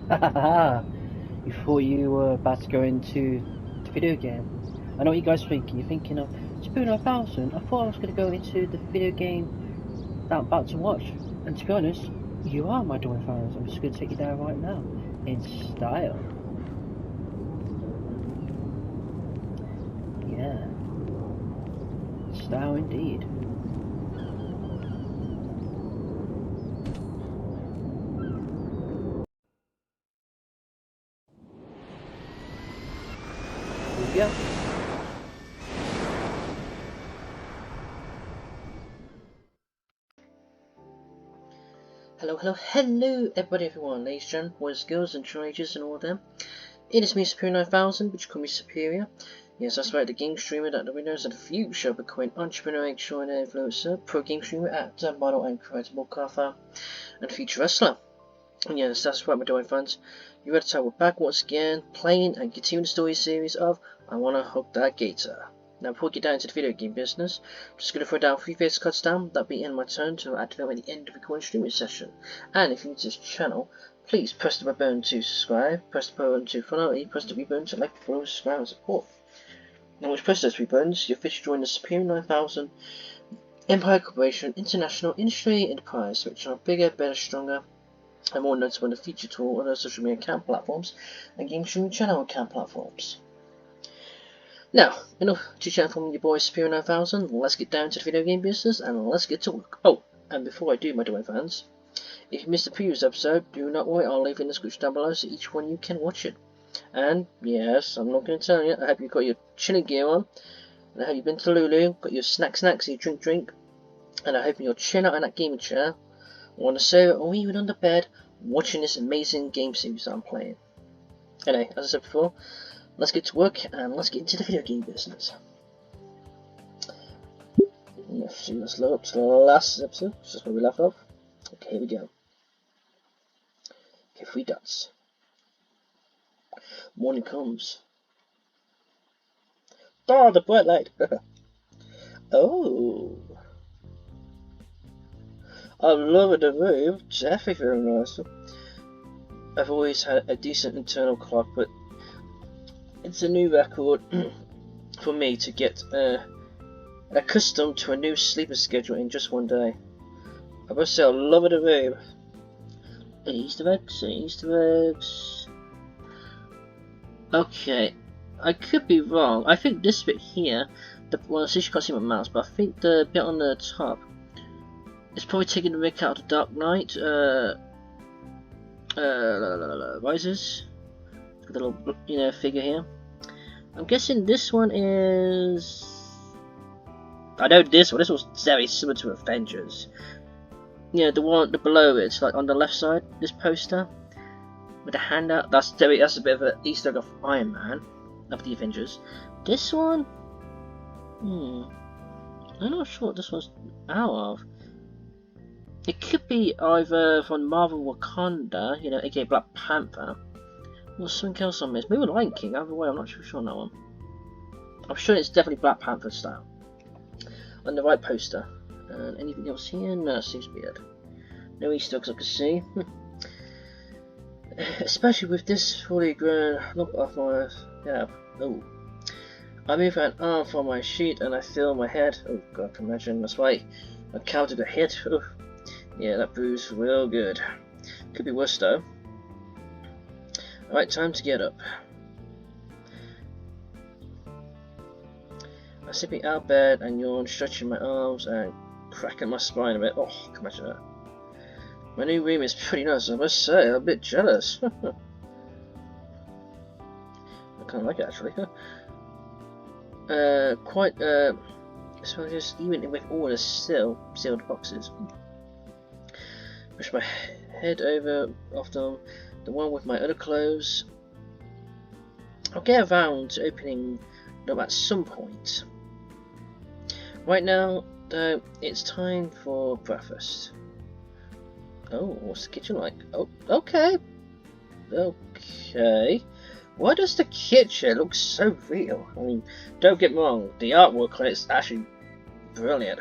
You thought you were about to go into the video game. I know what you guys are thinking. You're thinking of Spoon 1000. I thought I was going to go into the video game that I'm about to watch. And to be honest, you are my Dawn fans. I'm just going to take you there right now. In style. Yeah. Style indeed. OLIVIA. Hello, everyone, ladies and gentlemen, boys, girls, and teenagers, and all of them. It is me, Superior 9000, which call me Superior. Yes, that's right, the game streamer that nobody knows of the future, becoming entrepreneur, extraordinary influencer, pro game streamer, actor, model, and creative author, and feature wrestler. And yes, that's right, my dear fans. You ready to tell we're back once again, playing and continuing the story series of I Wanna Hook That Gator. Now, before we get down into the video game business, I'm just going to throw down 3 face cuts down. That'll be in my turn to activate at the end of the recording streaming session. And if you're new to this channel, please press the red button to subscribe, press the button to follow, and press the red button to like, follow, subscribe, and support. Now, once you press those 3 buttons, you officially join the Superior 9000 Empire Corporation International Industry Enterprise, which are bigger, better, stronger, and more notable in the feature tool on other social media account platforms and game streaming channel account platforms. Now, enough to chat from your boy Superior 9000, let's get down to the video game business and let's get to work. Oh, and before I do, my dear fans, if you missed the previous episode, do not worry, I'll leave it in the description down below so each one you can watch it. And yes, I'm not going to tell you, I hope you've got your chilling gear on, and I hope you've been to Lulu, got your snacks, your drink, and I hope you're chilling out in that gaming chair, on the sofa, or even on the bed, watching this amazing game series that I'm playing. Anyway, as I said before, let's get to work and let's get into the video game business. Let's load up to the last episode, which is where we left off. Okay, here we go. Okay, 3 dots. Morning comes. Oh, the bright light! Oh! I love it, the room. Definitely very nice. I've always had a decent internal clock, but it's a new record for me to get accustomed to a new sleeping schedule in just one day. I must say I love it, the room. Easter eggs. Okay, I could be wrong. I think this bit here, well, I see you can't see my mouse, but I think the bit on the top is probably taking the Rick out of Dark Knight. Rises. The little, figure here. I'm guessing this one is. I know this one. This was very similar to Avengers. Yeah, the one below it's like on the left side. This poster with the hand out. That's a bit of an Easter egg of Iron Man of the Avengers. This one, I'm not sure what this one's out of. It could be either from Marvel Wakanda, aka Black Panther, or something else on this. Maybe Lion King. Either way, I'm not too sure on that one. I'm sure it's definitely Black Panther style. On the right poster. And anything else here? No, seems to be it. No Easter eggs I can see. Especially with this fully grown look off my yeah. Oh. I move an arm from my sheet and I feel my head. Oh god, I can imagine. That's why I counted a hit. Oh. Yeah, that bruise real good. Could be worse though. Alright, time to get up. I sit out of bed and yawn, stretching my arms and cracking my spine a bit. Oh, I can imagine that. My new room is pretty nice, I must say. I'm a bit jealous. I kind of like it actually. So just even with all the sealed boxes. Push my head over after the one with my other clothes. I'll get around to opening them at some point. Right now, though, it's time for breakfast. Oh, what's the kitchen like? Oh, okay. Okay. Why does the kitchen look so real? I mean, don't get me wrong, the artwork on it's actually brilliant.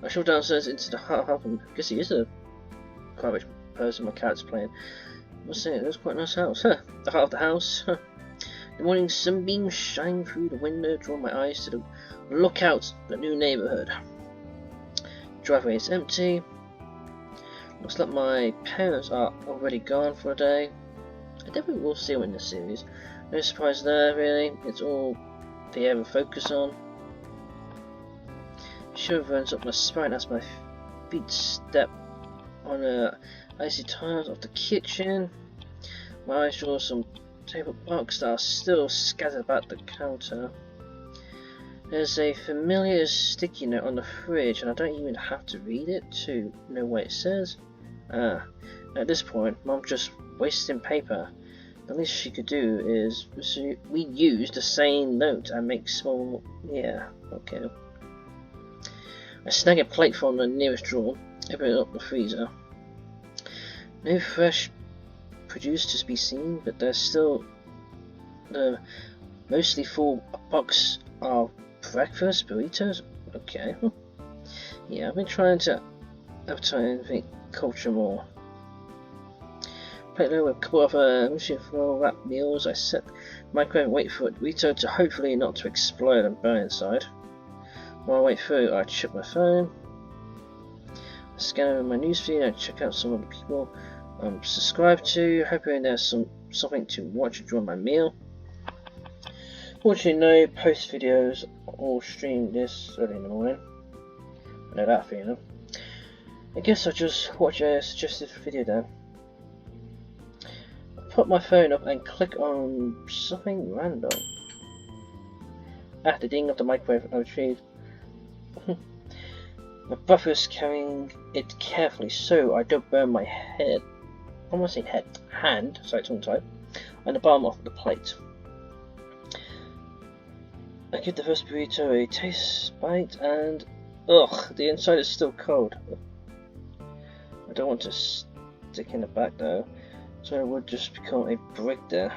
I shoved downstairs into the hut, and I guess he is a garbage person my character's playing. I must say, it was quite a nice house. Huh. The heart of the house. Huh. The morning sunbeams shine through the window, drawing my eyes to the lookout, the new neighbourhood. Driveway is empty. Looks like my parents are already gone for a day. I definitely will see them in this series. No surprise there, really. It's all they ever focus on. Shiver runs up my spine as my feet step on the icy tiles of the kitchen. My eyes draw some table box that are still scattered about the counter. There's a familiar sticky note on the fridge, and I don't even have to read it to know what it says. At this point, Mom's just wasting paper. The least she could do is reuse the same note and make small. Yeah, okay. I snag a plate from the nearest drawer, open it up the freezer. No fresh produce to be seen, but there's still the mostly full box of breakfast burritos. Okay. Yeah, I've been trying to appetite culture more. Plate with a couple of machine foil wrap meals. I set the microwave and wait for a burrito to hopefully not to explode and burn inside. While I wait through, I check my phone. I scan over my newsfeed and check out some of the people I'm subscribed to, hoping there's something to watch during my meal. Fortunately, no post videos or stream this early in the morning. I know that feeling. I guess I'll just watch a suggested video then. I put my phone up and click on something random. The ding of the microwave I retrieved. My brother's carrying it carefully so I don't burn my head. I want to say hand, sorry, tongue tight, and the bottom of the plate. I give the first burrito a taste bite and ugh, the inside is still cold. I don't want to stick in the back though, so it would just become a brick there.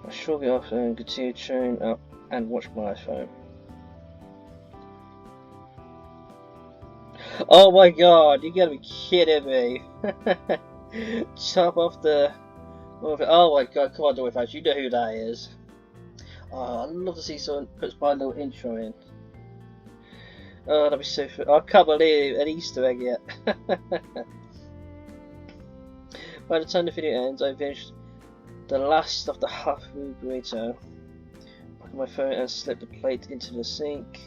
I shrug it off and continue chewing up and watch my phone. Oh my god, you gotta be kidding me. Chop off the... Oh my god, come on, do it fast, you know who that is. Oh, I'd love to see someone puts my little intro in. Oh, that'd be so fun. I can't believe an Easter egg yet. By the time the video ends, I finished the last of the half-food burrito. Pick up my phone and slip the plate into the sink.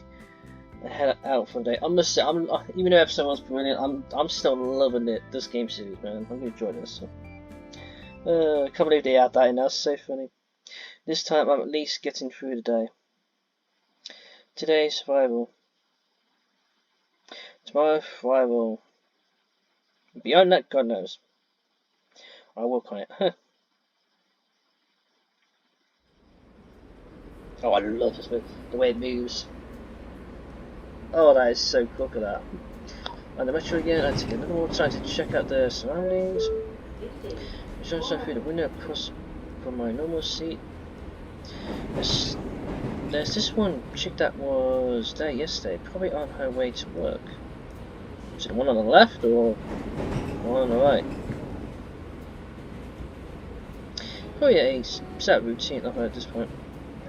I head out for the day. I must say, even though episode 1's brilliant, I'm still loving this game series, man. I'm enjoying this. I can't believe they add that in. That's so funny. This time, I'm at least getting through the day. Today, survival. Tomorrow, survival. Beyond that, God knows. I'll work on it. Oh, I love this move. The way it moves. Oh, that is so cool, look at that. On the metro again, I take a little more time to check out the surroundings. I shine some through the window across from my normal seat. There's this one chick that was there yesterday, probably on her way to work. Is it the one on the left or the one on the right? Probably a set routine of her at this point.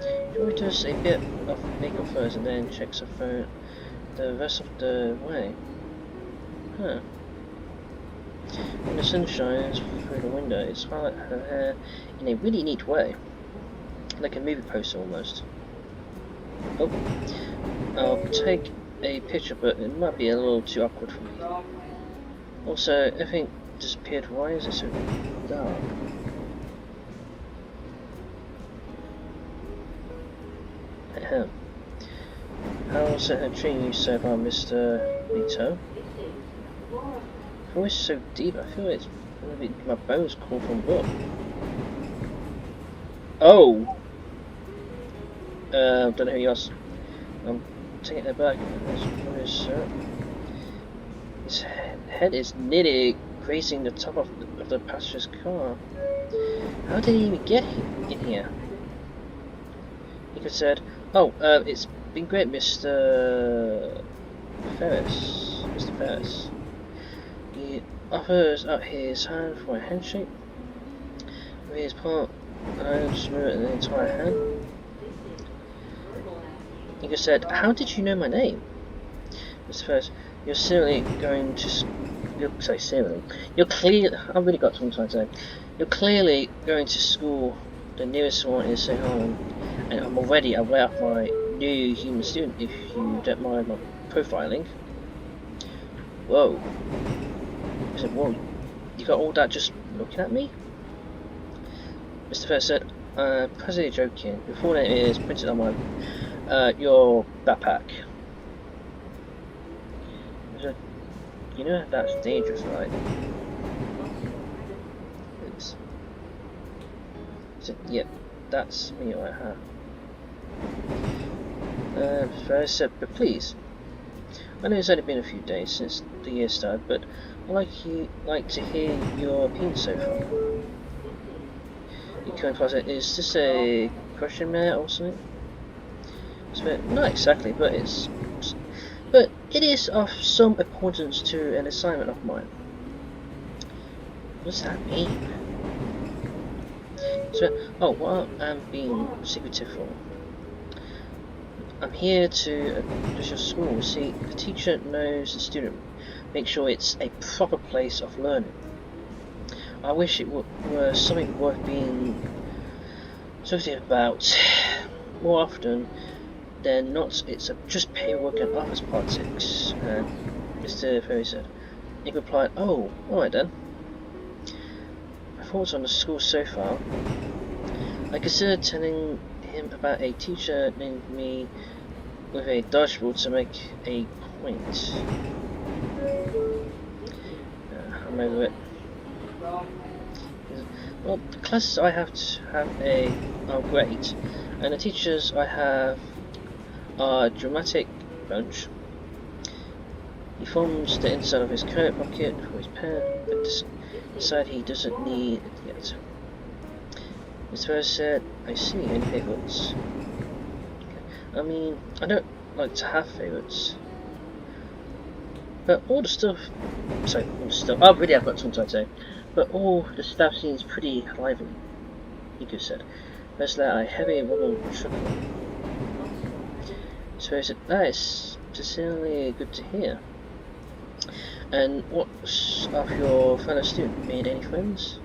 She always does a bit of makeup first and then checks her phone the rest of the way. Huh. When the sun shines through the window, it's highlights her hair in a really neat way. Like a movie poster almost. Oh, I'll take a picture, but it might be a little too awkward for me. Also, everything disappeared. Why is it so dark? Ahem. How's her treating you so far, Mr. Nito? Your voice is so deep, I feel it's gonna be my bones call from what? Oh! Don't know who you are. I'm taking it back. His head is nearly grazing the top of the passenger's car. How did he even get in here? He could have said, "Oh, it's been great, Mr. Ferris. Mr. Ferris. He offers out his hand for a handshake. With his palm and smooth the entire hand. He said, "How did you know my name?" Mr. Ferris, you're clearly going to. You're clearly. I've really got something to say. You're clearly going to school. The nearest one is St. Harlan, and I'm already aware of my new human student. If you don't mind my profiling. Whoa. I said, "Whoa, you got all that just looking at me?" Mr. Ferris said, "Presently joking. Your full name is printed on my your backpack." I said, "You know that's dangerous, right?" Oops. I said, "Yep, that's me right here." Mr. Ferris said, "But please, I know it's only been a few days since the year started, but I'd like to hear your opinion so far." You can closet, is this a question mark or something? So, not exactly, but it is of some importance to an assignment of mine. What does that mean? So, what I'm being secretive for. I'm here to address your school. See, the teacher knows the student. Make sure it's a proper place of learning. I wish it were something worth being talking about more often than not. It's just paperwork and office politics. Mr. Ferry said. He replied, "Oh, alright then. My thoughts on the school so far. I considered telling him about a teacher named me with a dodgeball to make a point. I'm over it. Well, the classes I have are great, and the teachers I have are a dramatic bunch." He thumbs the inside of his coat pocket for his pen, but decided he doesn't need it yet. Mr. Ferris said, "I see, any favourites?" I mean, I don't like to have favourites. But all the stuff... Oh, really, I've got something to say. But all the stuff seems pretty lively, Nico said. First let a heavy rubble chuckle. So he said, "That is sincerely good to hear. And what's of your fellow student? Made any friends?"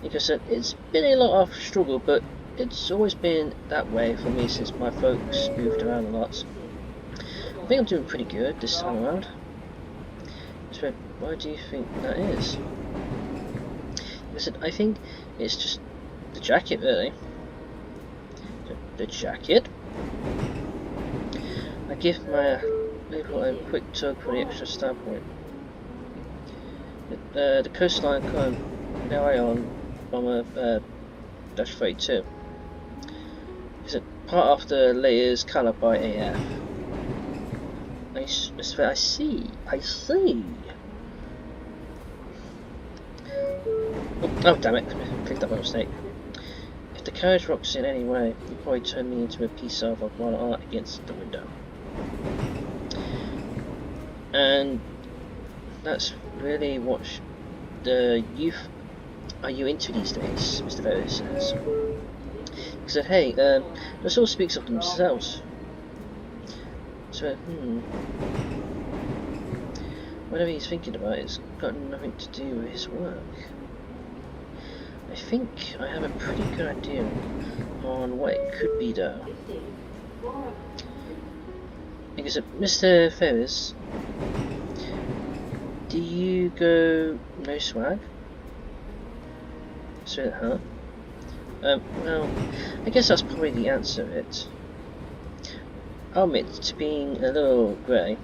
Nico said, "It's been a lot of struggle, but it's always been that way for me since my folks moved around a lot. I think I'm doing pretty good this time around." So, why do you think that is? I said, "I think it's just the jacket, really." The jacket? I give my vehicle a quick tug for the extra standpoint. The coastline current now on bomber -32. Is it part of the layers coloured by AF? I see. Oh damn it, I clicked that by mistake. If the carriage rocks in any way, you'll probably turn me into a piece of modern art against the window. And that's really what the youth are you into these days, Mr. Ferris says. He said, "Hey, the soul speaks of themselves." So, whatever he's thinking about has got nothing to do with his work. I think I have a pretty good idea on what it could be, though. Because, Mr. Ferris, do you go no swag? So, huh? Well, I guess that's probably the answer of it. I'll admit to being a little grey.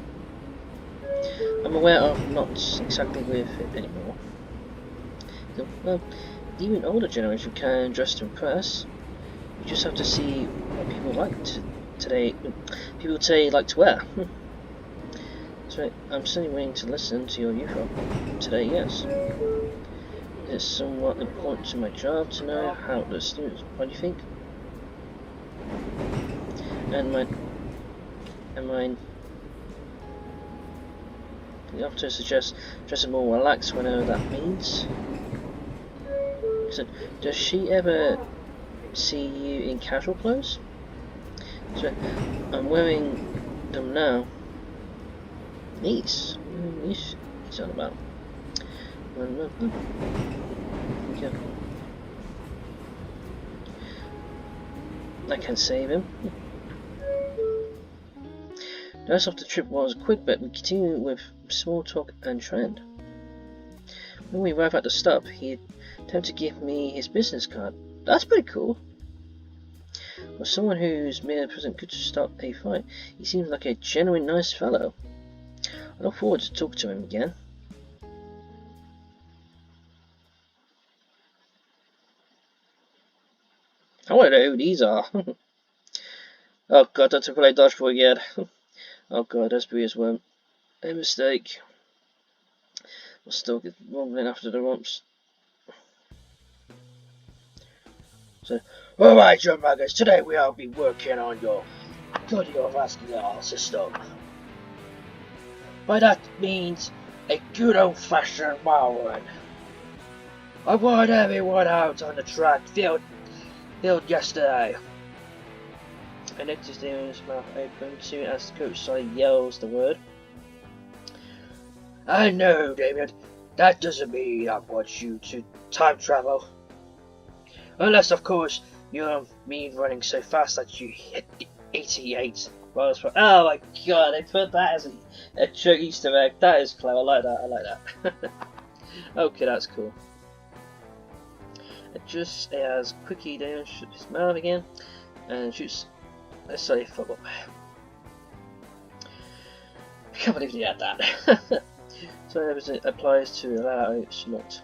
I'm aware of not exactly with it anymore. So, well, even older generation can dress to impress. You just have to see what people today like to wear. So I'm certainly willing to listen to your youth today, yes. It's somewhat important to my job to know how the students. What do you think? And mine. The operator suggests dressing more relaxed, whatever that means. So, does she ever see you in casual clothes? So, I'm wearing them now. These? These he's on about. Okay. I can save him. The rest of the trip was quick, but we continued with small talk and trend. When we arrived at the stop, he attempted to give me his business card. That's pretty cool. For someone who's made a present good to start a fight, he seems like a genuine nice fellow. I look forward to talking to him again. I want to know who these are. Oh god, not to play dodgeball again. Oh god, that's Bria's one. A mistake. I'll still get rumbling after the rumps. So, alright, young muggers, today we'll be working on your cardiovascular system. By that means a good old-fashioned mile run. I want everyone out on the track field yesterday. I noticed Damon's mouth open soon as the coach side yells the word. I know, Damien. That doesn't mean I want you to time travel. Unless, of course, you don't mean running so fast that you hit 88 miles per hour. Oh my god, they put that as a joke Easter egg. That is clever. I like that. I like that. Okay, that's cool. Just as quickly, Damon shuts his mouth again and shoots a solid football. I can't believe he had that. So it applies to allow a slot.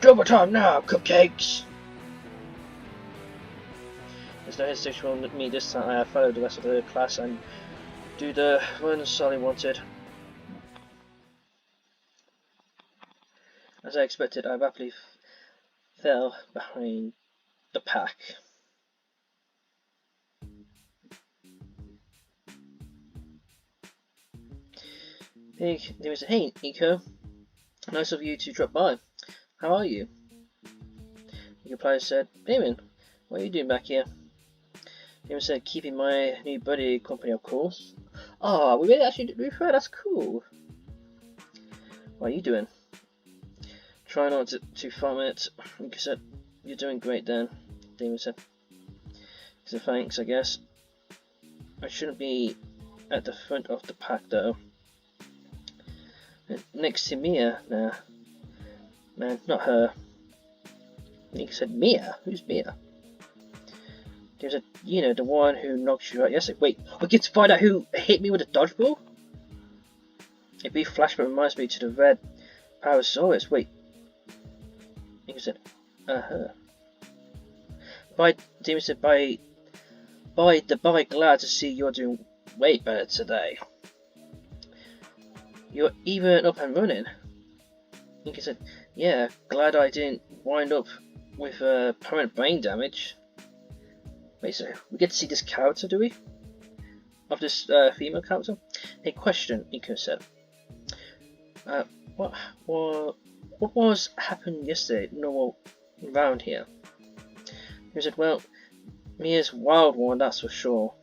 Double time now, cupcakes! There's no hesitation on me this time. I followed the rest of the class and do the run Sally wanted. As I expected, I rapidly fell behind the pack. There was a hey, Nico. Nice of you to drop by. How are you? The replier said, Damon, what are you doing back here? Damon said, keeping my new buddy company, of course. Ah, we really actually refer, that's cool. What are you doing? Try not to farm it. Nico said, you're doing great then. Damon said, so thanks, I guess. I shouldn't be at the front of the pack though. Next to Mia, nah. Man, not her. Nick said, Mia? Who's Mia? There's a, you know, the one who knocked you out yesterday. Wait, I get to find out who hit me with a dodgeball? A brief flashback reminds me to the red Parasaurus. Wait. Nick said, her. Demon said, by, glad to see you're doing way better today. You're even up and running. Nick said, yeah, glad I didn't wind up with permanent brain damage. Wait, so we get to see this character, do we? Of this female character? Hey, question, Nico said. What was happened yesterday normal around here? He said, well, Mia's wild one, that's for sure.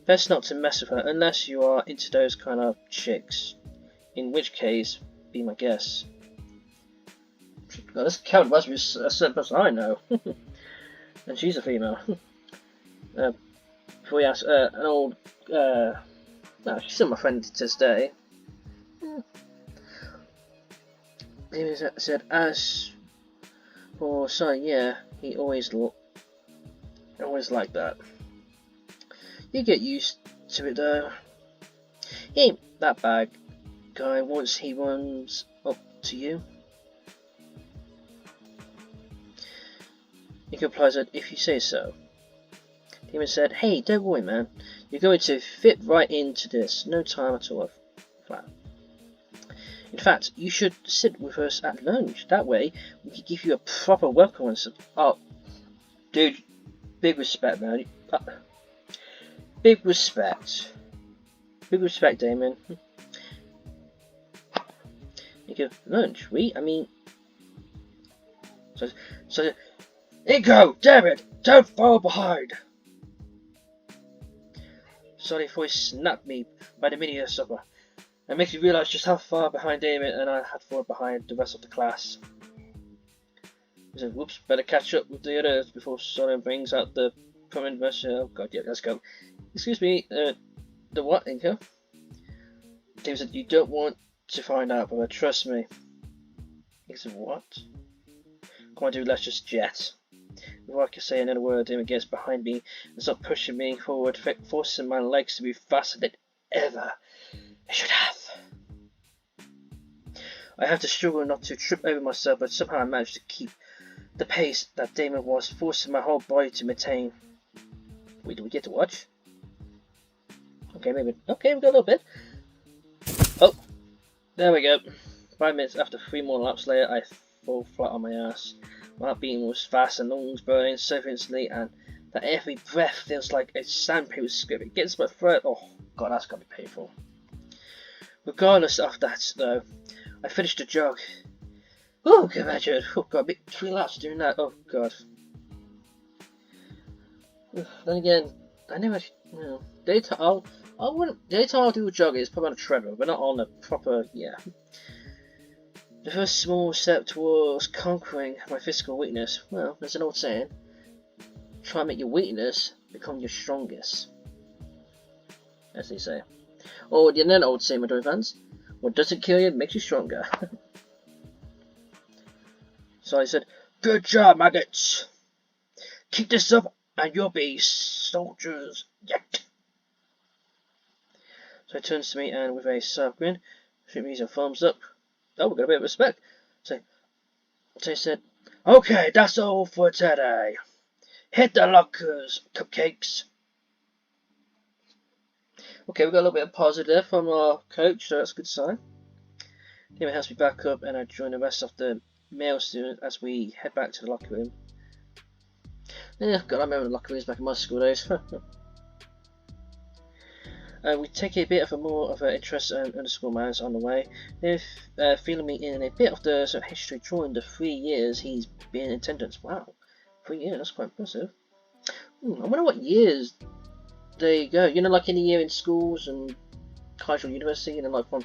Best not to mess with her unless you are into those kind of chicks. In which case, be my guess. God, this character must be a certain person I know. And she's a female. Before we ask, an old, no, she's still my friend to this day. He said, as for son, yeah, he always like that. You get used to it though. He ain't that bad guy once he runs up to you. Nick replies that if you say so. Demon said, hey, don't worry man, you're going to fit right into this, no time at all. Flat. In fact, you should sit with us at lunch, that way we can give you a proper welcome and oh, dude, big respect man. Big respect. Big respect, Damon. You give lunch. I mean... So... Ego! Damn it! Don't fall behind! Sorry for he snapped me by the mini supper. It makes me realise just how far behind Damon and I had fallen behind the rest of the class. He said, whoops, better catch up with the others before Soren brings out the permanent version. Oh god, yeah, let's go. Excuse me, the what, Inca? Damon said, you don't want to find out, but trust me. He said, what? Come on, dude, let's just jet. Before I can say another word, Damon gets behind me and starts pushing me forward, forcing my legs to be faster than ever I should have. I have to struggle not to trip over myself, but somehow I managed to keep the pace that Damon was forcing my whole body to maintain. Wait, do we get to watch? Okay, maybe. Okay, we got a little bit. Oh, there we go. 5 minutes after 3 more laps later, I fall flat on my ass. My heart beating was fast and lungs burning so instantly, and that every breath feels like a sandpaper script. It gets my throat. Oh god, that's gotta be painful. Regardless of that, though, I finished the jog. Oh, can you imagine? Oh god, 3 laps doing that. Oh god. Then again, I never, you know, daytime. I'll do a jog. It's probably on a treadmill, but not on a proper, yeah. The first small step towards conquering my physical weakness. Well, there's an old saying: try and make your weakness become your strongest, as they say. Or the another old saying, my dear fans: what doesn't kill you makes you stronger. So I said, good job, maggots. Keep this up and you'll be soldiers yet. So he turns to me and with a sharp grin, shoot me a thumbs up. Oh, we got a bit of respect. So he said, okay, that's all for today. Hit the lockers, cupcakes. Okay, we got a little bit of positive from our coach, so that's a good sign. He helps me back up and I join the rest of the male students as we head back to the locker room. Yeah, God, I remember the locker rooms back in my school days. We take a bit of more of an interest in the school manners on the way. They're feeling me in a bit of the sort of history during the 3 years he's been in attendance. Wow, 3 years, that's quite impressive. I wonder what years they go. You know, like any year in schools and college or university, you know, like from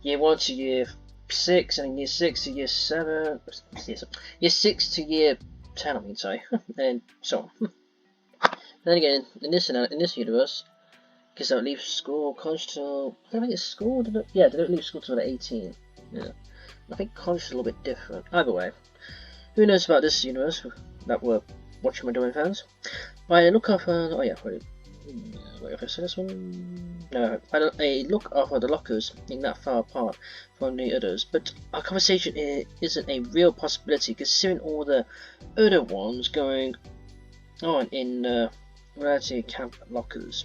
year 1 to year 6, and then year 6 to year 7, year 6 to year 10, I mean, sorry, and so on. Then again, in this universe, because they don't leave school, college till, I don't think it's school, yeah, they don't leave school till they're 18, yeah. I think college is a little bit different. Either way, who knows about this universe that we're watching my doing fans? By a look of, oh yeah, wait if I say this one? No, a look of the lockers being that far apart from the others, but our conversation isn't a real possibility considering all the other ones going on in reality camp lockers.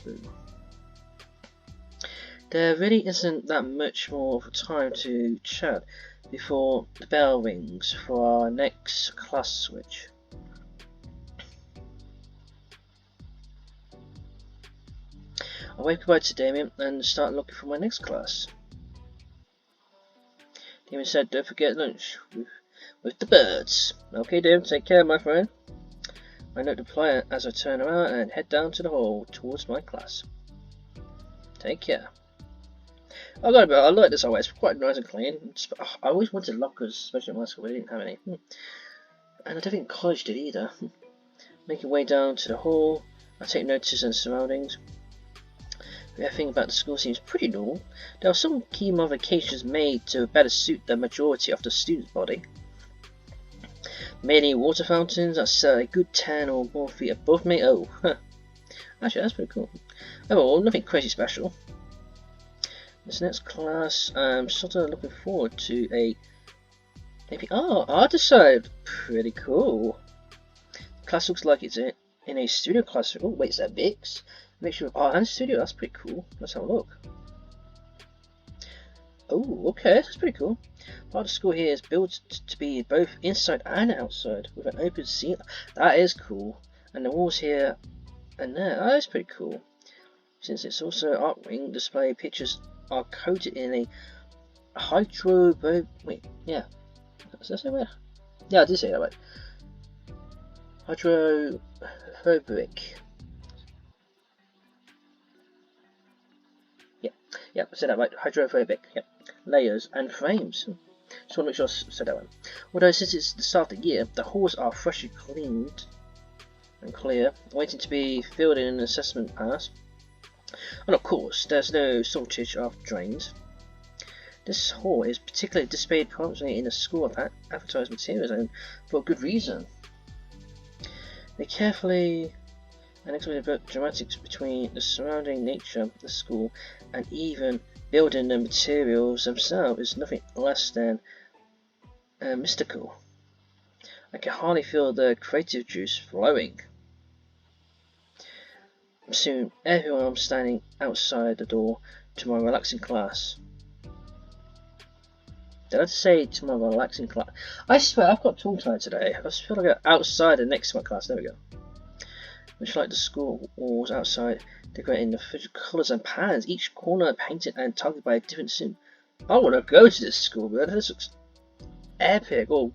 There really isn't that much more time to chat before the bell rings for our next class switch. I wave goodbye to Damien and start looking for my next class. Damien said, don't forget lunch with the birds. Okay, Damien, take care, my friend. I note the reply as I turn around and head down to the hall towards my class. Take care. I like this hallway, it's quite nice and clean. I always wanted lockers, especially in my school, we didn't have any. And I don't think college did either. Making way down to the hall, I take notice of the surroundings. Everything about the school seems pretty normal. There are some key modifications made to better suit the majority of the student body. Many water fountains that set a good 10 or more feet above me. Oh, huh. Actually, that's pretty cool. Overall, nothing crazy special. This next class, I'm sort of looking forward to a maybe. Oh, art design. Pretty cool. The class looks like it's in a studio classroom. Oh, wait, is that Vix? Mixture of art and studio, that's pretty cool. Let's have a look. Oh, okay, that's pretty cool. Part of the school here is built to be both inside and outside with an open ceiling. That is cool. And the walls here and there, that is pretty cool. Since it's also art wing, display pictures are coated in a hydrophobic. Wait, yeah. Does that say that? Yeah, I did say that right. Hydrophobic. Yep, I said that right. Hydrophobic. Yep. Layers and frames. Just want to make sure I said that one. Although since it's the start of the year, the halls are freshly cleaned and clear, waiting to be filled in an assessment pass. And of course, there's no shortage of drains. This hall is particularly displayed prominently in the school of advertised materials, and for good reason. They carefully and explain dramatics between the surrounding nature of the school and even building the materials themselves is nothing less than mystical. I can hardly feel the creative juice flowing. Soon, everyone is standing outside the door to my relaxing class. Did I say to my relaxing class? I swear, I've got tongue tied today. I just feel like I'm outside and next to my class. There we go. Much like the school walls outside, decorated in the colours and patterns, each corner painted and targeted by a different sim. I want to go to this school, man. This looks epic. Oh,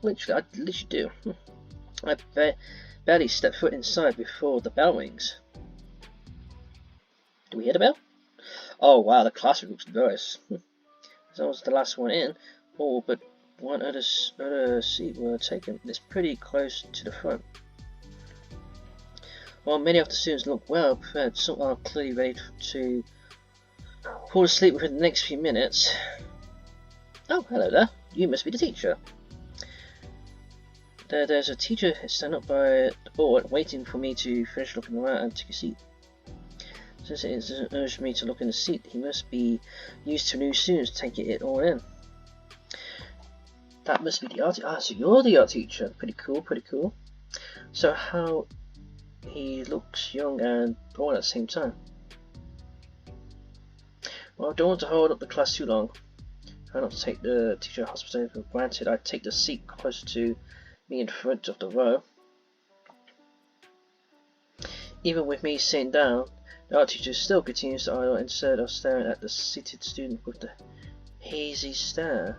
literally, I literally do. I barely step foot inside before the bell rings. Do we hear the bell? Oh wow, the classroom looks nice. As I was the last one in, all but one other seat were taken. It's pretty close to the front. While many of the students look well prepared, some are clearly ready to fall asleep within the next few minutes. Oh, hello there. You must be the teacher. There's a teacher standing up by the board waiting for me to finish looking around and take a seat. Since it doesn't urge me to look in the seat, he must be used to new students taking it all in. That must be the art teacher. Ah, so you're the art teacher. Pretty cool, pretty cool. So how he looks young and old at the same time. Well, I don't want to hold up the class too long. Try not to take the teacher hospitality for granted. I take the seat closer to me in front of the row. Even with me sitting down, the art teacher still continues to idle instead of staring at the seated student with the hazy stare.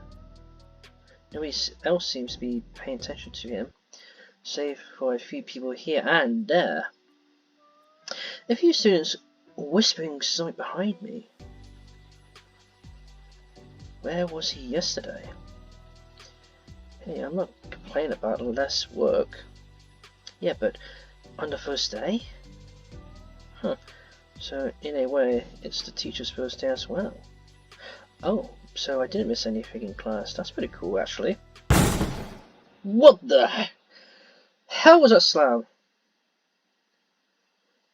Nobody else seems to be paying attention to him, save for a few people here and there. A few students whispering something behind me. Where was he yesterday? Hey, I'm not complaining about less work. Yeah, but on the first day? Huh. So, in a way, it's the teacher's first day as well. Oh, so I didn't miss anything in class. That's pretty cool, actually. What the hell was that slam?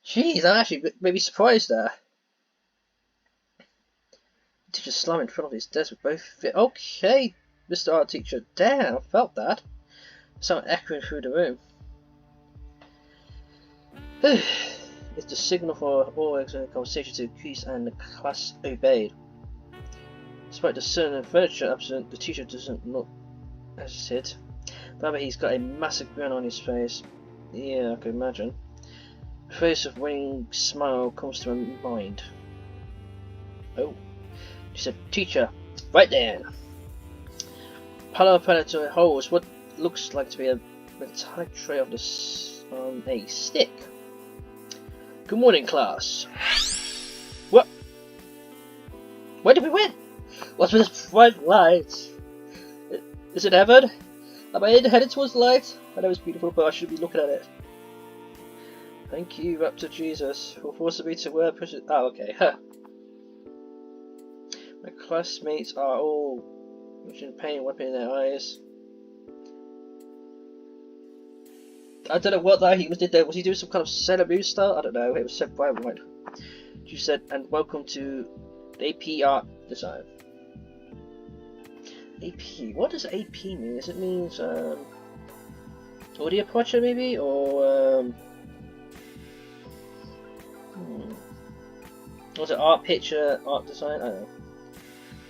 Jeez, I'm actually maybe surprised there. The teacher slammed in front of his desk with both feet. Okay, Mr. Art Teacher. Damn, I felt that. Sound echoing through the room. It's the signal for all conversation to increase, and the class obeyed. Despite the certain furniture absent, the teacher doesn't look hesitate. Rather, he's got a massive grin on his face. Yeah, I can imagine. A face of winning smile comes to my mind. Oh, she said, "Teacher, right there." Palo Predator holds what looks like to be a metallic tray of on a stick. Good morning, class. What? Where did we win? What's with this bright light? Is it heaven? Am I headed towards the light? I know it's beautiful, but I should be looking at it. Thank you, Raptor Jesus, for forcing me to wear precious. Oh, okay. Huh. My classmates are all in pain, wiping their eyes. I don't know what that he did there. Was he doing some kind of Sailor Moon style? I don't know. It was so bright and white. She said, "And welcome to the AP Art Design." AP. What does AP mean? Does it mean audio project maybe, or was it art picture, art design? I don't know.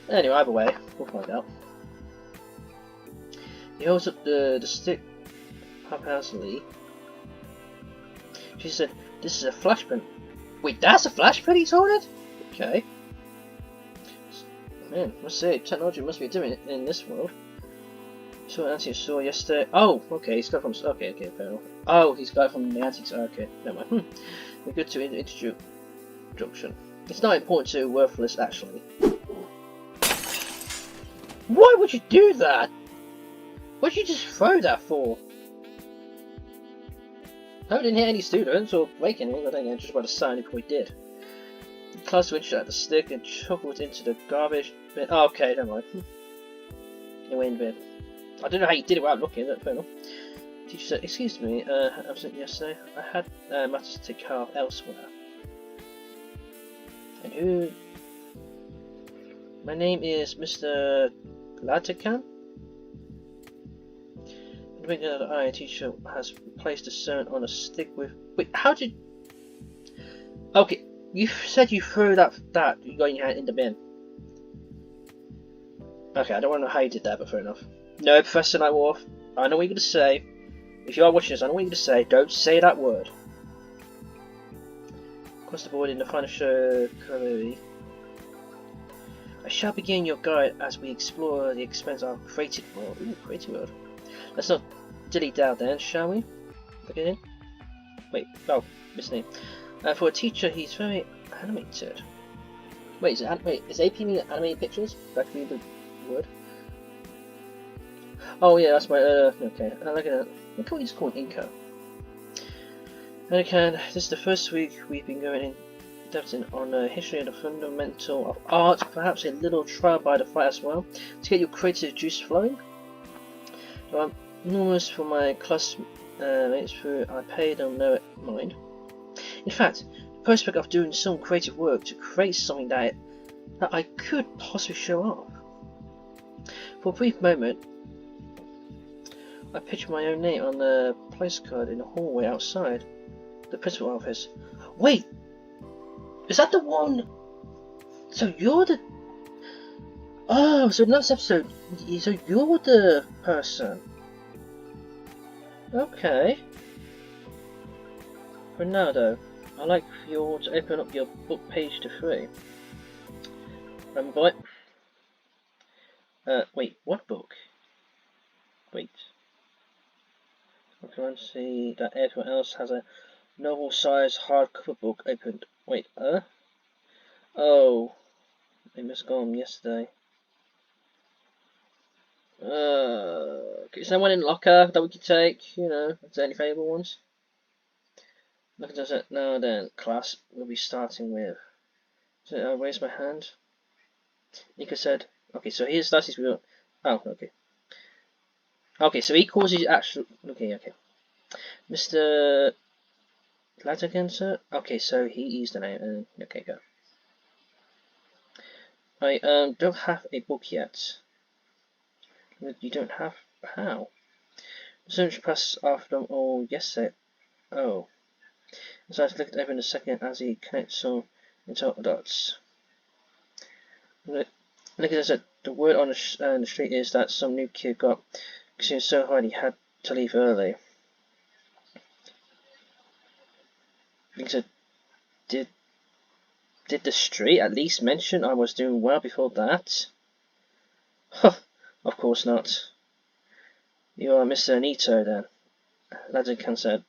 Anyway, either way, we'll find out. He holds up the stick haphazardly. She said, "This is a flashprint. Wait, that's a flashpad he's holding? Okay. Man, let's say technology must be doing it in this world. So what Nancy saw yesterday. Oh, okay, he's got from. Okay, fair enough. Oh, he's got it from the antiques. Okay, never mind. We're good to introduction. It's not important to worthless, actually. Why would you do that? What'd you just throw that for? I didn't hit any students or break anything. I think I'm just about to sign if we did. The class went at the stick and chuckled into the garbage bin. Oh, okay, never mind. It went in bin. I don't know how you did it without looking at it, fair enough. Teacher said, excuse me, absent yesterday. I had matters to take care of elsewhere. And who? My name is Mr. Latakan. In the beginning of the eye, teacher has placed a cern on a stick with. Wait, how did? Okay, you said you threw that you got in your hand in the bin. Okay, I don't want to know how you did that, but fair enough. No, Professor Nightwolf, I know what you're going to say. If you are watching this, I know what you're going to say. Don't say that word. Across the board in the final show, I shall begin your guide as we explore the expanse of our creative world. Ooh, creative world. Let's not dilly down then, shall we? Beginning. Wait, oh, missed name. For a teacher, he's very animated. Wait, is AP mean animated pictures? That could be the word. Oh yeah, that's my okay. Look at that. Look what he's called Inca. And again, this is the first week we've been going in depth on the history of the fundamental of art, perhaps a little trial by the fire as well, to get your creative juice flowing. So I'm enormous for my classmates who I pay them no mind. In fact, the prospect of doing some creative work to create something that I could possibly show off. For a brief moment, I pictured my own name on the place card in the hallway outside the principal office. Wait! Is that the one? So you're the... Oh, so next episode, so you're the person. Okay. For now though, I'd like for you all to open up your book page to 3. Boy. Wait, what book? Wait. I can see that everyone else has a novel-sized hardcover book opened. Wait, Oh, it must have gone yesterday. Okay, is there one in locker that we could take? You know, is there any favourable ones? Look at it now then, class. We'll be starting with. So I raise my hand. Nika said, okay, so here's his real. Oh, okay. Okay, so he calls his actual. Okay. Mr. Latagan, sir? Okay, so he used the name. Okay, go. I don't have a book yet. You don't have? How? The search passed after them all yesterday. Oh. So I looked over in a second as he connected some into dots. Look at this. The word on the street is that some new kid got consumed so hard he had to leave early. He said, did the street at least mention I was doing well before that? Huh, of course not. You are Mr. Anito then, Ladican said.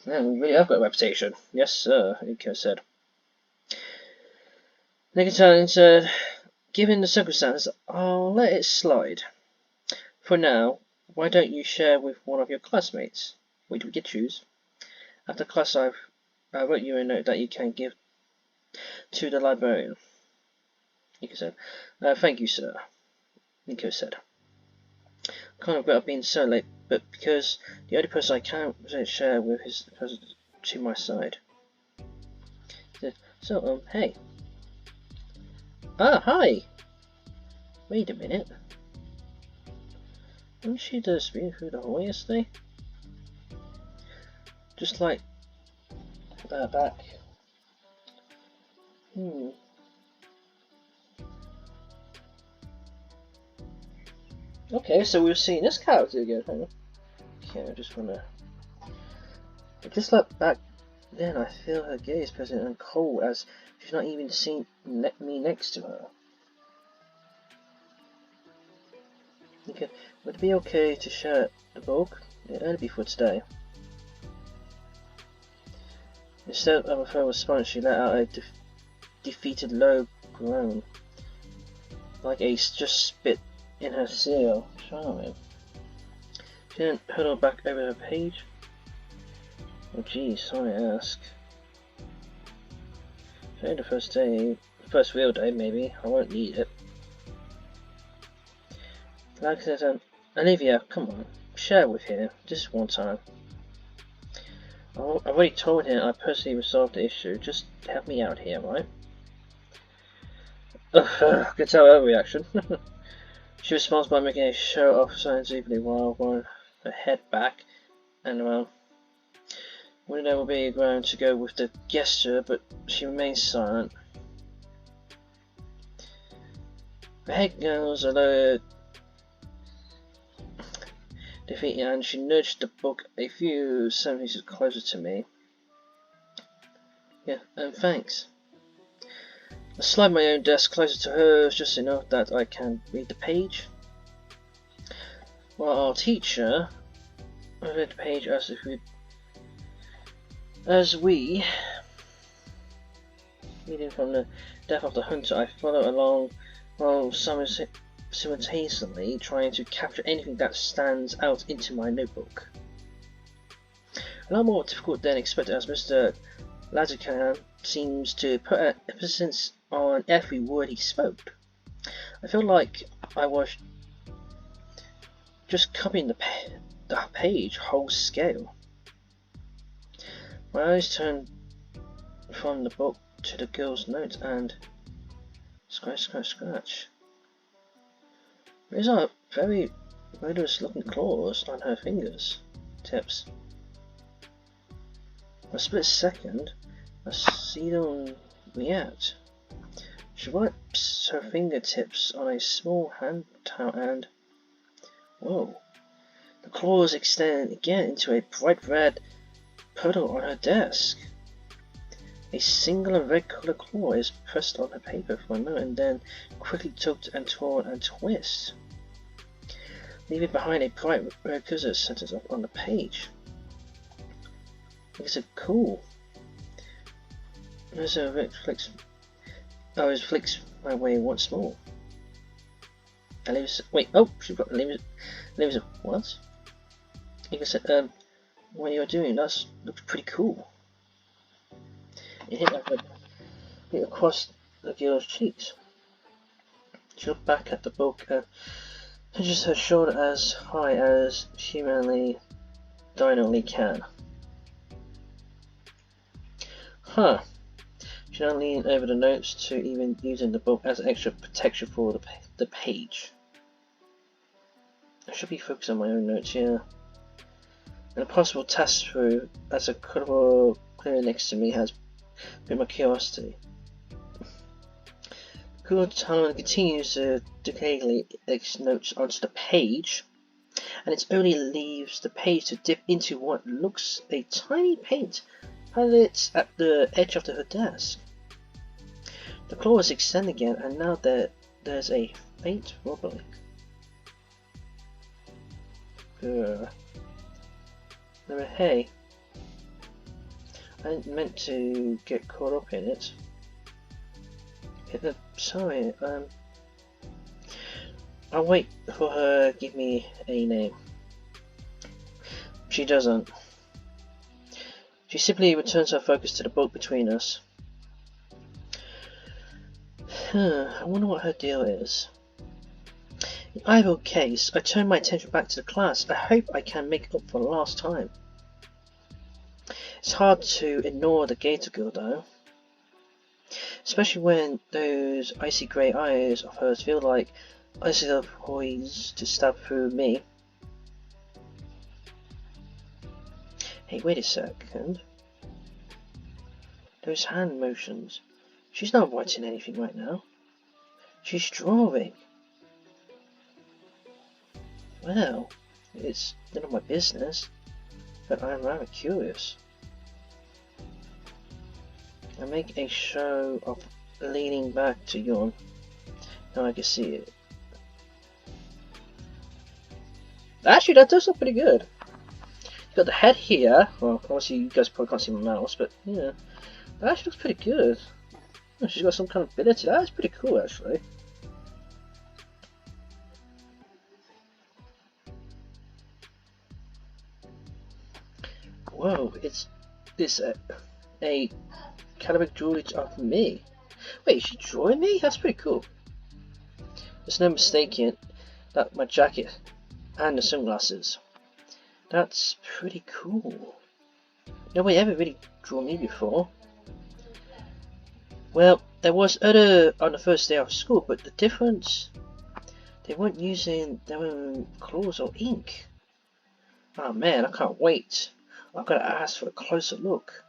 Yeah, we really have got a reputation. Yes, sir, Nico said. Nicotan said, given the circumstances, I'll let it slide. For now, why don't you share with one of your classmates? Wait, we could choose. After class, I wrote you a note that you can give to the librarian. Nico said, thank you, sir. Nico said. I kind of regret being so late, but because the only person I can share with is the person to my side. So, hey. Ah, hi! Wait a minute. Wasn't she the speaker through the hall yesterday? Just like that back. Okay, so we've seen this character again. Hang on. Okay, I just wanna. Just like back Then I feel her gaze present and cold as she's not even seen me next to her. Okay, would it be okay to share the book? Early before today. Instead of a firm response, she let out a defeated low groan, like a just spit in her cereal. Charming. She didn't huddle back over her page. Oh geez, sorry I ask. Today the first day, first real day maybe, I won't need it. Like I said, Olivia, come on, share with him, just one time. I've already told him I personally resolved the issue, just help me out here, right? Ugh, I can tell her reaction. She responds by making a show of scientifically while rolling her head back, and when there will be ground to go with the gesture, but she remains silent. Her head goes a little defeated, and she nudged the book a few centimeters closer to me. Yeah, thanks. I slide my own desk closer to hers just enough that I can read the page. While our teacher read the page as we reading from the Death of the Hunter, I follow along while simultaneously trying to capture anything that stands out into my notebook. A lot more difficult than expected, as Mr. Lazakan seems to put an emphasis on every word he spoke. I feel like I was just copying the page whole scale. My eyes turned from the book to the girl's notes and scratch, scratch, scratch. These are very murderous looking claws on her fingers tips. For a split second, I see them react. She wipes her fingertips on a small hand towel and whoa, the claws extend again into a bright red puddle on her desk. A singular red colored claw is pressed on her paper for a moment and then quickly tugged and torn and twists, leaving behind a bright red cursor centered up on the page. It's a cool. There's a Rick flicks. Oh, it flicks my way once more. Wait, oh, she's got Olivia. What? Olivia said, what you're doing, that looks pretty cool. It hit across the girl's cheeks. She looked back at the book and just her shoulder as high as humanly diagonally can. Huh. She now leaned over the notes to even using the book as extra protection for the page. I should be focused on my own notes here. And a possible task through as a colorful clear next to me has been my curiosity. Cool Talon continues to decayingly etch notes onto the page, and it only leaves the page to dip into what looks a tiny paint palette at the edge of her desk. The claws extend again, and now there's a faint rubbling. Hey, I didn't meant to get caught up in it. Sorry, I'll wait for her to give me a name. She doesn't. She simply returns her focus to the book between us. I wonder what her deal is. In either case, I turn my attention back to the class. I hope I can make up for the last time. It's hard to ignore the Gator girl though. Especially when those icy grey eyes of hers feel like icy poised to stab through me. Hey, wait a second. Those hand motions. She's not writing anything right now. She's drawing. Well, it's none of my business, but I'm rather curious. I make a show of leaning back to yawn. Now I can see it. Actually, that does look pretty good. You've got the head here. Well, obviously you guys probably can't see my mouse, but yeah, that actually looks pretty good. Oh, she's got some kind of ability. That's pretty cool, actually. Whoa, it's a caliber drawing of me. Wait, is she drawing me? That's pretty cool. There's no mistaking that my jacket and the sunglasses. That's pretty cool. Nobody ever really drew me before. Well, there was other on the first day of school, but the difference, they weren't using their own claws or ink. Oh man, I can't wait. I've got to ask for a closer look.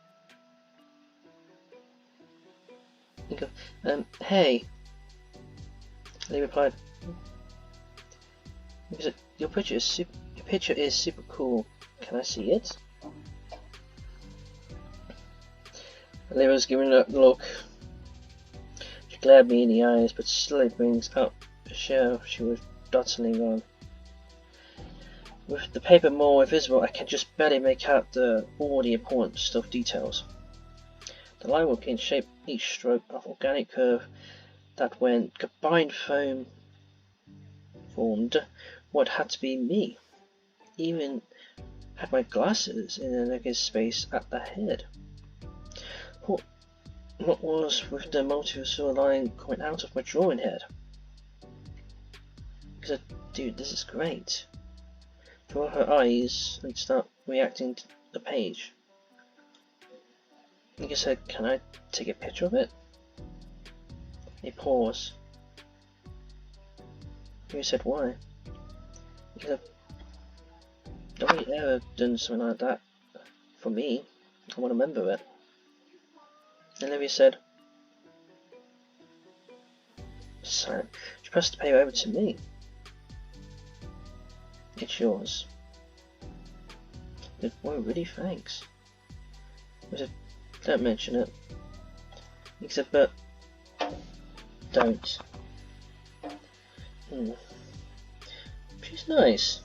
You go, hey. They replied, your picture is super cool. Can I see it? Olivia was giving a look. She glared me in the eyes, but slowly brings out the shelf she was dawdling on. With the paper more visible, I can just barely make out all the important stuff details. The line work in shape each stroke of organic curve that when combined foam formed what had to be me. Even had my glasses in a negative space at the head. What was with the multiversal line coming out of my drawing head? Because dude, this is great. Draw her eyes and start reacting to the page. Like I said, can I take a picture of it? A pause. You said why? Because I've nobody ever done something like that for me. I want to remember it. And Olivia said, "So, she passed the paper over to me. It's yours." Well, really, thanks. I said, don't mention it. Except, but don't. She's nice.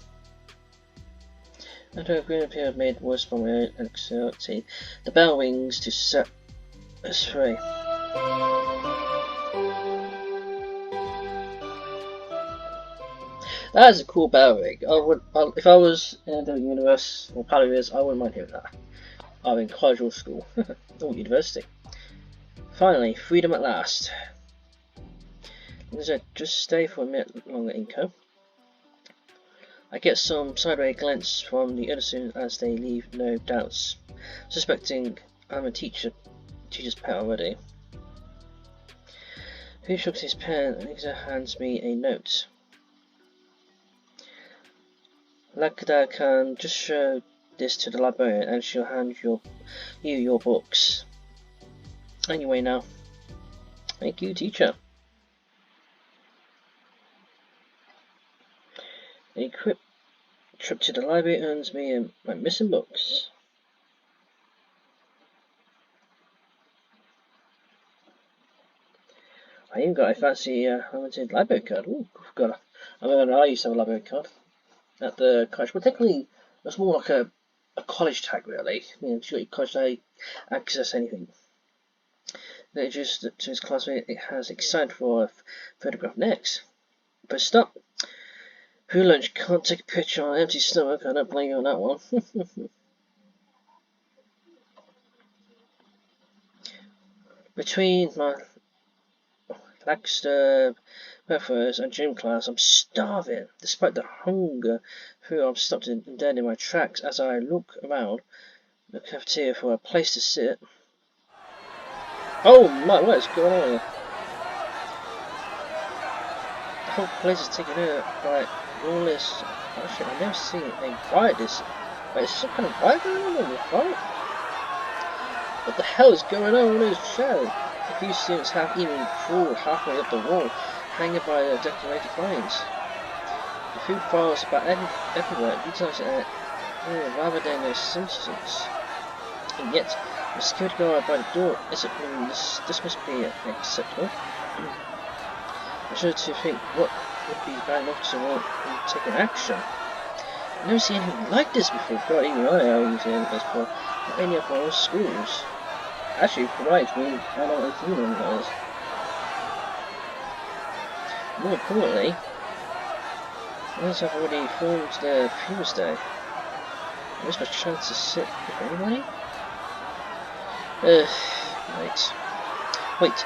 After a green appear made worse by my own anxiety, the bell rings to set us free. That is a cool bell ring. If I was in the universe or Palliers, I wouldn't mind hearing that. I'm in college or school, or university. Finally, freedom at last. Just stay for a minute longer, Inko. I get some sideways glance from the other students as they leave, no doubts, suspecting I'm a teacher's pet already. Who shrugs his pen and Lisa hands me a note. Lagda can just show this to the librarian and she'll hand you your books. Anyway now. Thank you, teacher. A quick trip to the library earns me my missing books. I even got a fancy unlimited library card. Ooh, God. I remember I used to have a library card at the college, but technically it's more like a college tag, really. You know, you got your college tag, access anything. They just to his classmate, it has excited for a photograph next. But stop. Who lunch can't take a picture on an empty stomach? I don't blame you on that one. Between my Lancaster breakfast and gym class, I'm starving. Despite the hunger, I'm stopped and dead in my tracks as I look around the cafeteria for a place to sit. Oh my, what is going on here? The whole place is taken over by all this. Oh shit, I've never seen a riot this. Wait, is some kind of riot going on in the front? What the hell is going on in this show? A few students have even crawled halfway up the wall, hanging by their decorated vines. The food piles about everywhere, utilizing it rather than their substance. And yet, The security guard by the door isn't really this must be acceptable. I should to think what would be bad enough to want him taking action. I've never seen anything like this before. God, even I haven't seen this before. Not any of my own schools. Actually, provides me I know what a feeling is. More importantly, once I've already formed the previous day, I miss my chance to sit with anybody? Wait,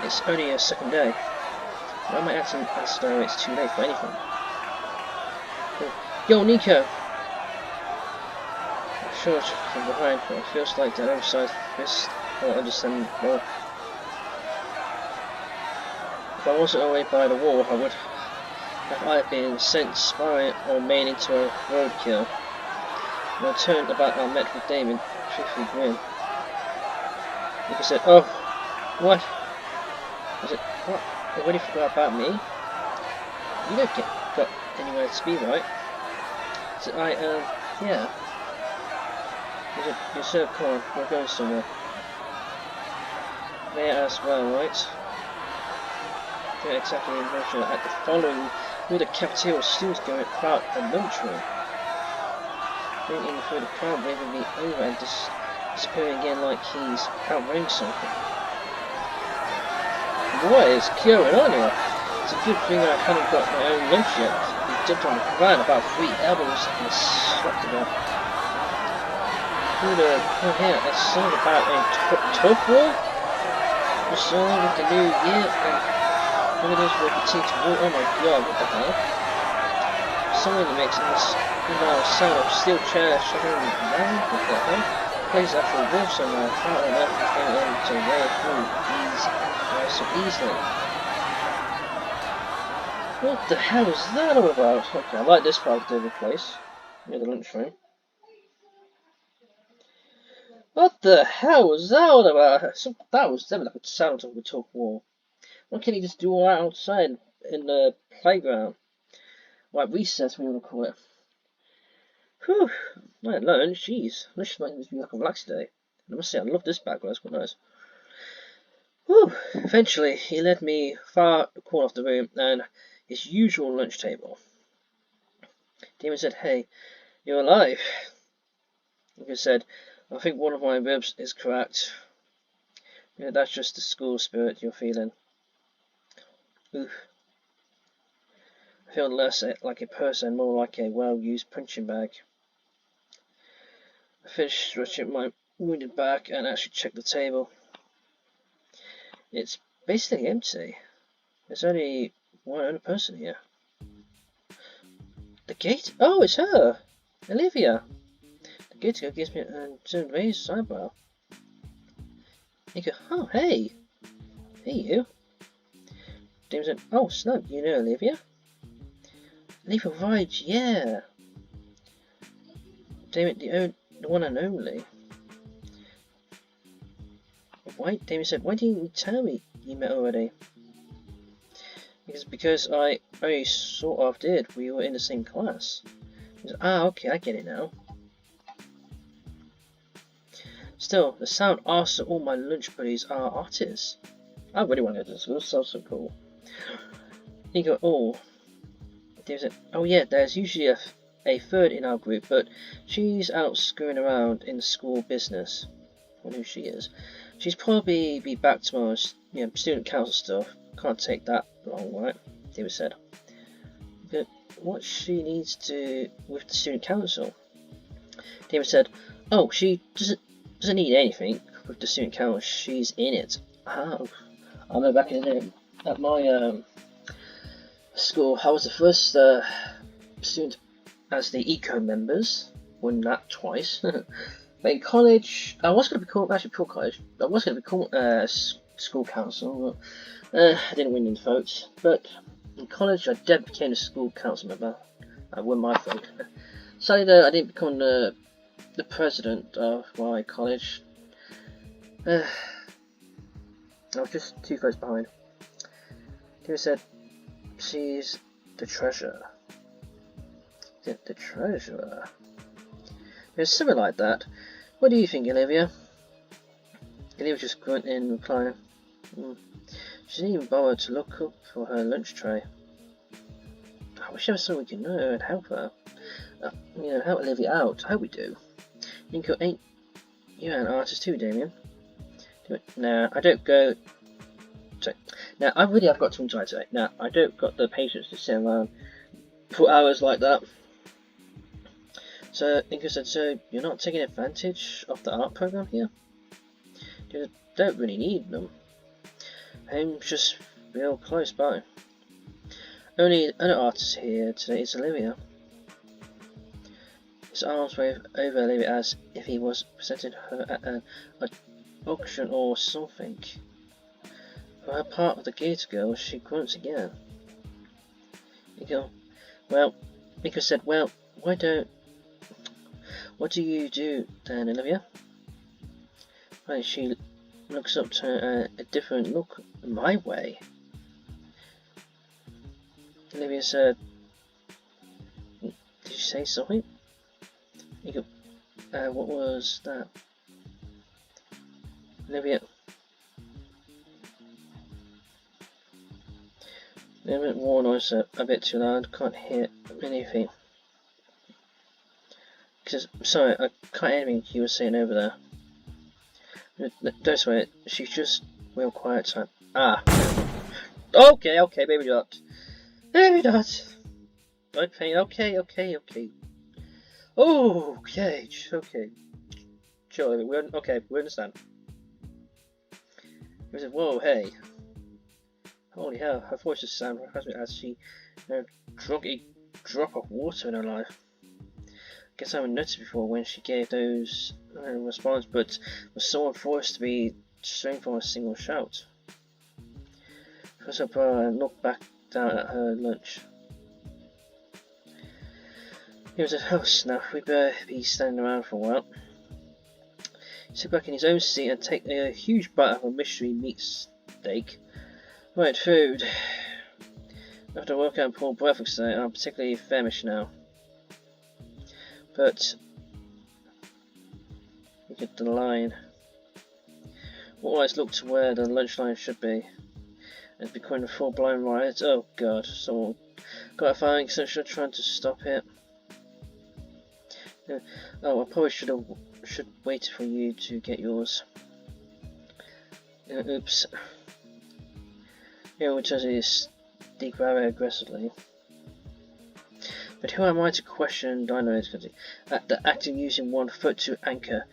it's only a second day. Why am I acting as though it's too late for anything? Yo, Nico! I'm sure from behind, but it feels like the oversized fist won't understand more. If I wasn't away by the wall, I would have either been sent spying or made into a roadkill. When I turned about, I met with Damon, truthfully grin. Nico said, "Oh, what?" I said, "What? Already forgot about me? You don't got anywhere to be, right?" I said, yeah. He said, "Yes, sir, come on, we're going somewhere." May I ask well, right? I don't exactly imagine at the following with the cafeteria students going about the lunchroom. Going in through the crowd, waving me over and disappearing again like he's outrunning something. What is going on here? It's a good thing I hadn't got my own lunch yet. We jumped on the ground about 3 elbows and slapped together. Through the come here, a song about a tug war? The song with the new year and winners will continue to war. Oh my god, what the hell? Somewhere in the mix in this sound of steel chairs shuttering around, what the hell? Plays actual war somehow. How on earth is they able to wear through so easily? What the hell is that all about? Okay, I like this part of the place. Near the lunchroom. What the hell was that all about? So that was definitely like a sound of a tug war. Why can't he just do all that outside in the playground? Like recess, we want to call it. Whew, not lunch, jeez. Lunch might be like a relaxed day. I must say, I love this background, it's quite nice. Whew. Eventually, he led me far the corner of the room and his usual lunch table. Demon said, "Hey, you're alive." He said, "I think one of my ribs is cracked." Yeah, that's just the school spirit you're feeling. Oof. I feel less like a person, more like a well-used punching bag. I finished stretching my wounded back and actually checked the table. It's basically empty. There's only one other person here. The gate? Oh, it's her! Olivia! The Gator gives me a raised eyebrow. Nico, oh, hey! Hey, you! James said, oh, snap, you know Olivia? Olivia Ride, yeah! Damon, the one and only. Why? Damon said, why didn't you tell me you met already? Because I only sort of did. We were in the same class. He said, okay, I get it now. Still, the sound asks that all my lunch buddies are artists. I really want to go to school, sounds so cool. Nico, oh. Damon said, oh yeah, there's usually a third in our group, but she's out screwing around in the school business. I wonder who she is. She's probably be back tomorrow, student council stuff. Can't take that long, right? David said. But what she needs to with the student council? David said, oh, she doesn't need anything with the student council. She's in it. Oh, I remember back in the day at my school, I was the first student as the eco members. Won that twice. But in college, I was going to be called, actually before college, I was going to be called school council, but I didn't win any votes. But in college, I definitely became a school council member. I won my vote. Sadly though, I didn't become the president of my college. I was just 2 votes behind. He said, she's the treasurer. The treasurer? It's something like that. What do you think, Olivia? And he was just grunting and replying. She didn't even bother to look up for her lunch tray. I wish there was someone we could know and help her. Help Olivia out. I hope we do. Nico, ain't you an artist too, Damien? Nah, I don't go. Sorry. Now, I really have got to enjoy today. Now, I don't got the patience to sit around for hours like that. So, Nico said, so you're not taking advantage of the art program here? You don't really need them. Home's just real close by. Only other artist here today is Olivia. His arms wave over Olivia as if he was presenting her at an auction or something. For her part of the Gator girl, she grunts again. Nico said, well, what do you do then, Olivia? And she looks up to a different look my way. Olivia said, did you say something? Nico, what was that? Olivia warned us a bit too loud, can't hear anything. Sorry, I can't hear anything you were saying over there. Don't swear, she's just real quiet time. Okay, baby dot. Baby dot. Okay. Okay. Sure, we understand. He said, whoa, hey. Holy hell, her voice just sounded as she drunk a drop of water in her life. Guess I haven't noticed before when she gave those response, but was so forced to be straight from a single shout. She was up and looked back down at her lunch. He was at house now, we better be standing around for a while. He sat back in his own seat and take a huge bite of a mystery meat steak. Right, food. After workout and poor breakfast today, I'm particularly famished now. But look at the line. We'll always look to where the lunch line should be. And becoming a full-blown riot. Oh god, someone got a firing extinguisher trying to stop it. Oh, I probably should wait for you to get yours. Oops. Hero returns his steak rather aggressively. But who am I to question Dino's at the act of using one foot to anchor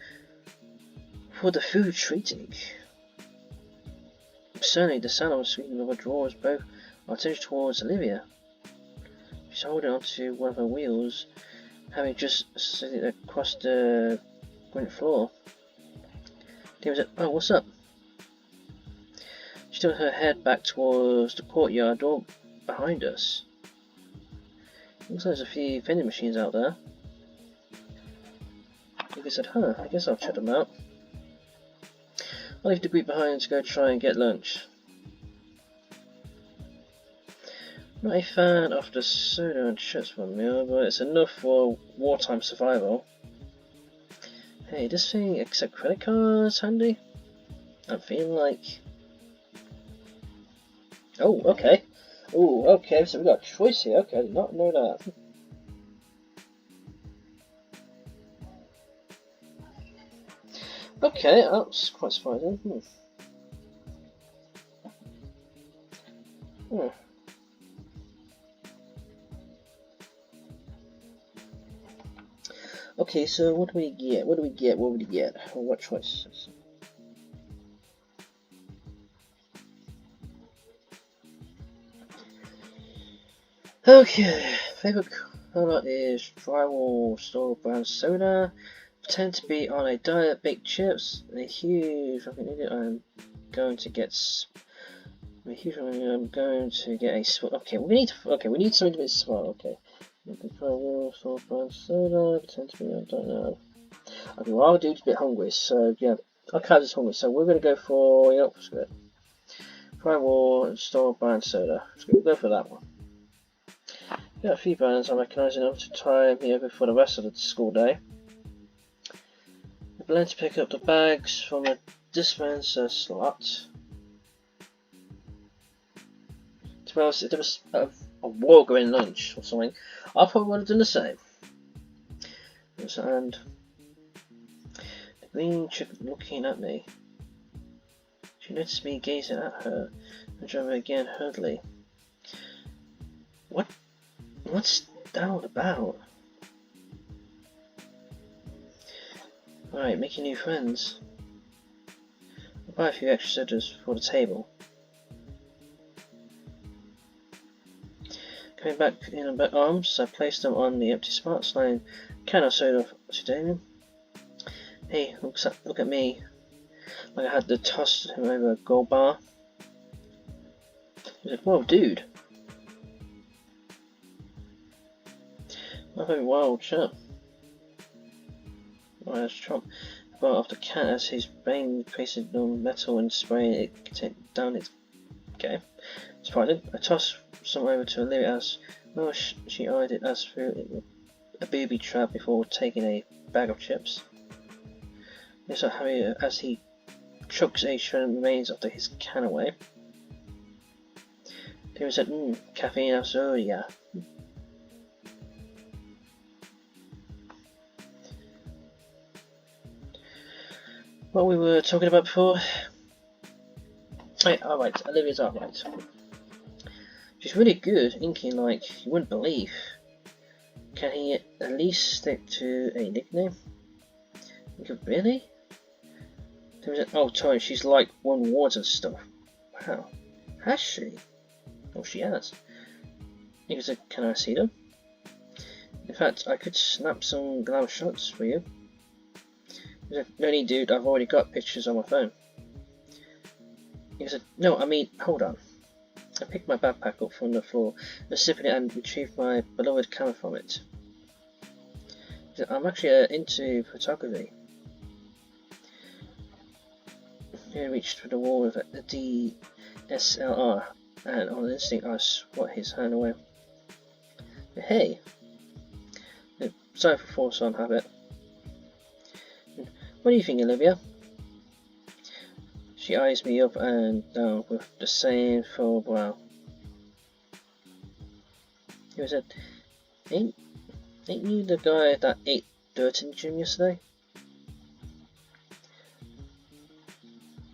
for the food treating? Certainly, the sound of sweeping of her drawers both our attention towards Olivia. She's holding onto one of her wheels, having just slid across the granite floor. David said, oh, what's up? She turned her head back towards the courtyard door behind us. Looks like there's a few vending machines out there. David said, I guess I'll check them out. I'll leave the group behind to go try and get lunch. Not a fan of the soda and chips for a meal, but it's enough for wartime survival. Hey, this thing accept credit cards handy? I'm feeling like... Oh, okay. Oh, okay, so we got a choice here. Okay, I did not know that. Okay, that's quite surprising. Okay, so what do we get? What do we get? What choices? Okay, favorite color is drywall store brand soda. Pretend to be on a diet, baked chips, and a huge fucking idiot. I'm going to get a okay, we need something to be smart. Okay, drywall store brand soda. Pretend to be on diet now. Okay, well, our dude's a bit hungry, so yeah, our cat is hungry, so we're gonna go for screw it. Drywall store brand soda. We'll go for that one. Got a few brands I recognise enough to tie me over for the rest of the school day. I plan to pick up the bags from the dispenser slot. To be honest, if there was a war going lunch or something, I probably would have done the same. And the green chick looking at me. She noticed me gazing at her and drove her again hurriedly. What's that all about? Alright, making new friends. I'll buy a few extra sodas for the table. Coming back in my arms, I placed them on the empty spot, sliding can of soda to Damien. Hey, look at me. Like I had to toss him over a gold bar. He was like, whoa, dude. Not very wild chap. Right, that's Trump. I brought off the cat as his brain pasted on metal and spraying it down its. Okay. Spotted. I tossed some over to Olivia as well. She eyed it as through a booby trap before taking a bag of chips. Yes, I hurry as he chucks a shredded remains after his can away. David said, caffeine absolutely, yeah. What we were talking about before? Hey, alright, Olivia's alright. She's really good, inking like you wouldn't believe. Can he at least stick to a nickname? Really? Oh, sorry, she's like won awards and stuff. Wow. Has she? Oh, she has. He said, can I see them? In fact, I could snap some glamour shots for you. He said, no need, dude, I've already got pictures on my phone. He said, no, I mean, hold on. I picked my backpack up from the floor, zipping it and retrieved my beloved camera from it. He said, I'm actually into photography. He reached for the wall with the DSLR, and on instinct I swat his hand away. But hey, sorry for force on habit. What do you think, Olivia? She eyes me up and down with the same full brow. He said, ain't you the guy that ate dirt in the gym yesterday?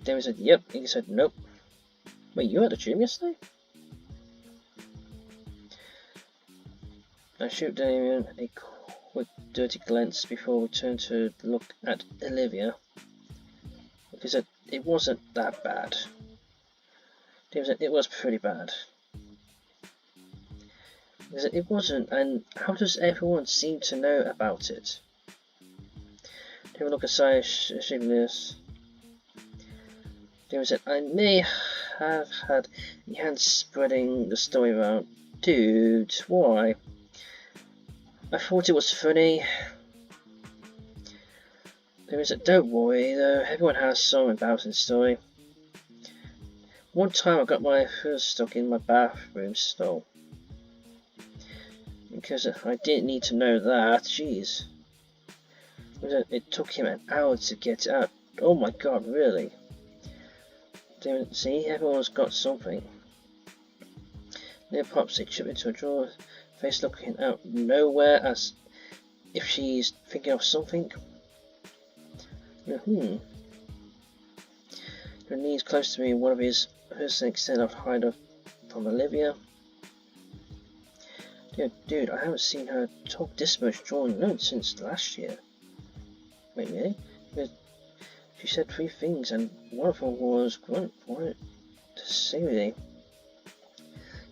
David said, yep. He said, nope. Wait, you were at the gym yesterday? I shoot Damien a quick dirty glance before we turn to look at Olivia. Because it wasn't that bad. David said, it was pretty bad. He said, it wasn't, and how does everyone seem to know about it? David looked aside, shameless. David said, I may have had a hand spreading the story around. Dude, why? I thought it was funny. David said, don't worry though, everyone has some embarrassing story. One time I got my foot stuck in my bathroom stall. Because I didn't need to know that, jeez. It took him an hour to get it out. Oh my god, really? See, everyone's got something. Near pops a chip into a drawer, face looking out nowhere as if she's thinking of something. Her knees close to me, one of his person extended off hide from Olivia. Dude, I haven't seen her talk this much drawing notes since last year. Wait, really? She said 3 things, and one of them was grunt. What to say really?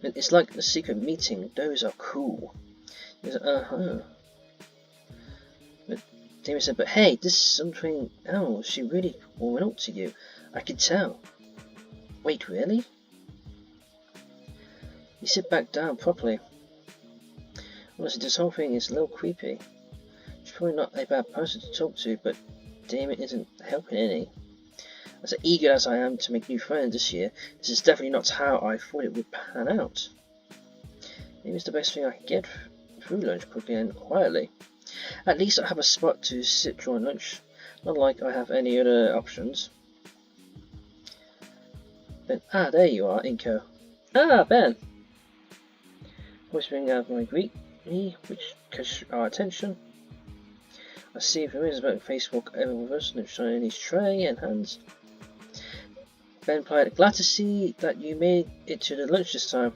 It's like the secret meeting. Those are cool. He said, But David said, but hey, this is something else. She really warmed up to you. I could tell. Wait, really? You sit back down properly. Honestly, this whole thing is a little creepy. She's probably not a bad person to talk to, but Damien isn't helping any. As eager as I am to make new friends this year, this is definitely not how I thought it would pan out. Maybe it's the best thing I can get through lunch quickly and quietly. At least I have a spot to sit during lunch, not like I have any other options. Ben, there you are, Inko. Ben! Whispering out my greet me, which catch our attention. I see if there is about Facebook over with us, and showing his tray and hands. Ben replied, glad to see that you made it to the lunch this time.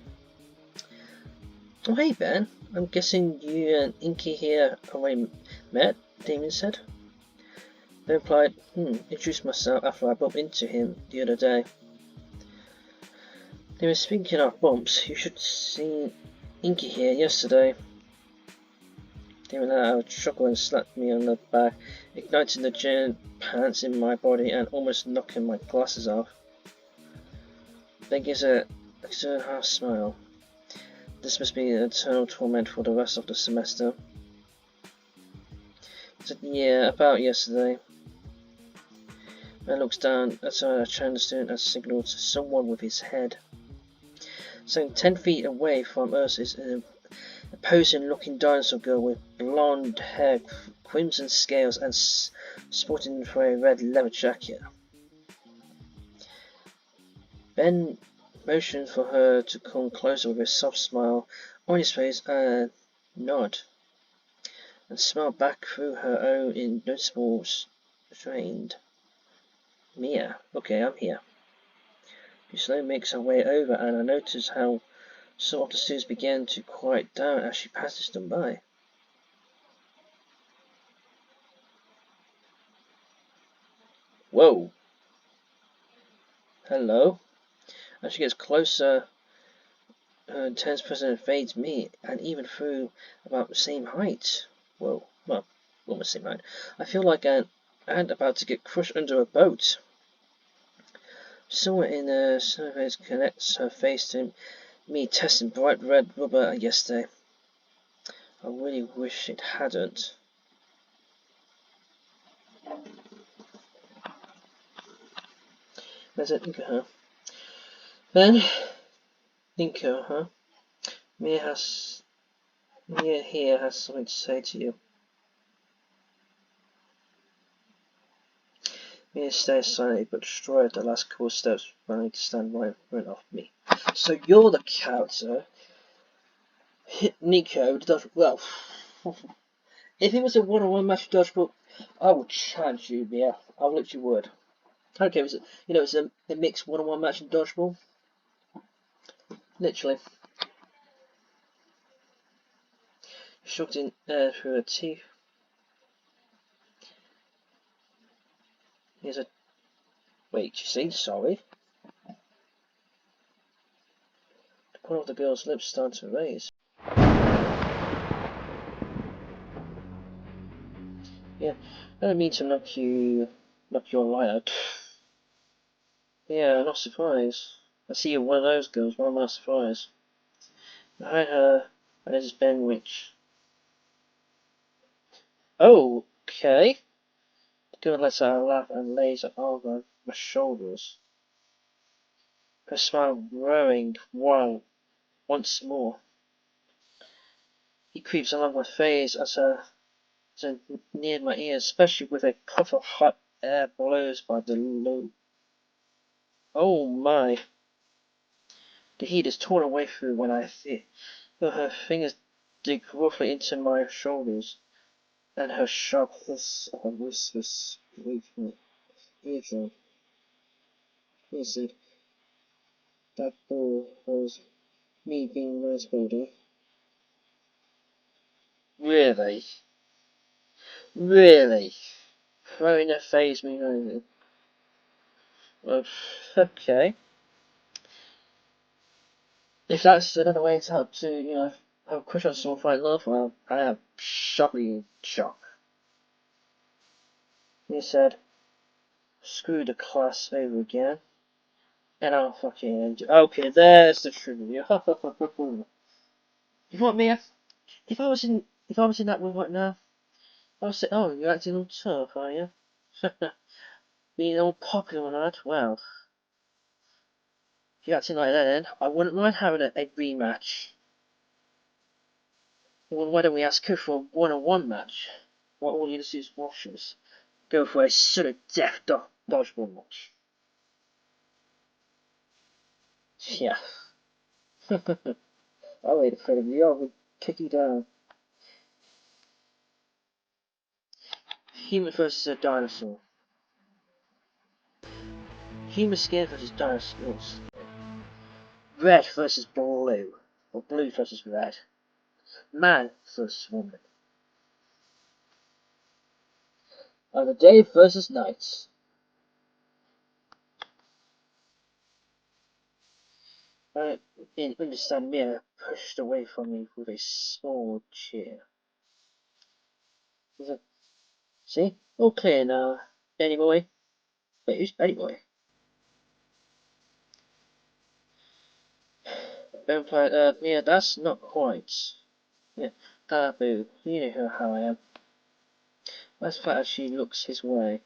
Oh hey Ben, I'm guessing you and Inky here already met, Damien said. Ben replied, introduced myself after I bumped into him the other day. They were speaking of bumps, you should have seen Inky here yesterday. Damien let out a chuckle and slapped me on the back, igniting the giant pants in my body and almost knocking my glasses off. Ben gives a external half smile. This must be an eternal torment for the rest of the semester. He said, yeah, about yesterday. Ben looks down at a Chinese student and signals to someone with his head. Standing 10 feet away from us is an imposing looking dinosaur girl with blonde hair, crimson scales, and sporting for a red leather jacket. Ben motioned for her to come closer with a soft smile on his face and nod, and smiled back through her own in noticeable strained. Mia, okay, I'm here. She slowly makes her way over, and I notice how some of the students began to quiet down as she passes them by. Whoa! Hello? As she gets closer, her intense presence fades me, and even through about the same height. Whoa, well, almost the same height. I feel like an ant about to get crushed under a boat. Somewhere in the surface connects her face to me testing bright red rubber yesterday. I really wish it hadn't. There's an Inca, huh? Then, Inca, huh? Mia here has something to say to you. Mia stays silently but destroyed at the last couple of steps, running to stand right in front of me. So you're the character. Nico does well. If it was a one-on-one match of dodgeball, I would challenge you, Mia. I literally would. Okay, it's a mixed one-on-one match in dodgeball. Literally. Shrugged in air through her teeth. Here's a... Wait, you see? Sorry. The corner of the girl's lips started to raise. Yeah, I don't mean to knock your light out. Yeah, not surprised. I see you're one of those girls, why am I surprised? Behind her, and this is Ben Witch. Oh, okay. The girl lets out a laugh and lays her arm on my shoulders. Her smile growing wild once more. He creeps along my face as I near my ears, especially with a puff of hot air blows by the low. Oh my! The heat is torn away through when I feel her fingers dig roughly into my shoulders, and her sharp hiss of whispers reach my eardrum. He said, that ball was me being rose golden. Really? Really? Throwing her face me over. Well, okay. If that's another way to help to, have a crush on someone find love, well, I am shockingly in shock. He said, screw the class over again, and I'll fucking enjoy. Okay, there's the truth. You want me? If I was in that room right now, I would say, oh, you're acting all tough, are you? Being all popular and that. Well, if you're acting like that, then I wouldn't mind having a rematch. Well, why don't we ask her for a one-on-one match? What all you need to do is watch us. Go for a sudden death dodgeball match. Yeah. I ain't afraid of you, I will kick you down. Human versus a dinosaur. Human skin versus dinosaurs. Red versus blue. Or blue versus red. Man versus woman. Either day versus night. I didn't understand Mia pushed away from me with a small chair. See? All clear now. Benny boy? Wait, who's Benny boy? Vampire, Mia, that's not quite. Yeah, boo. You know how I am. As fat as she looks his way.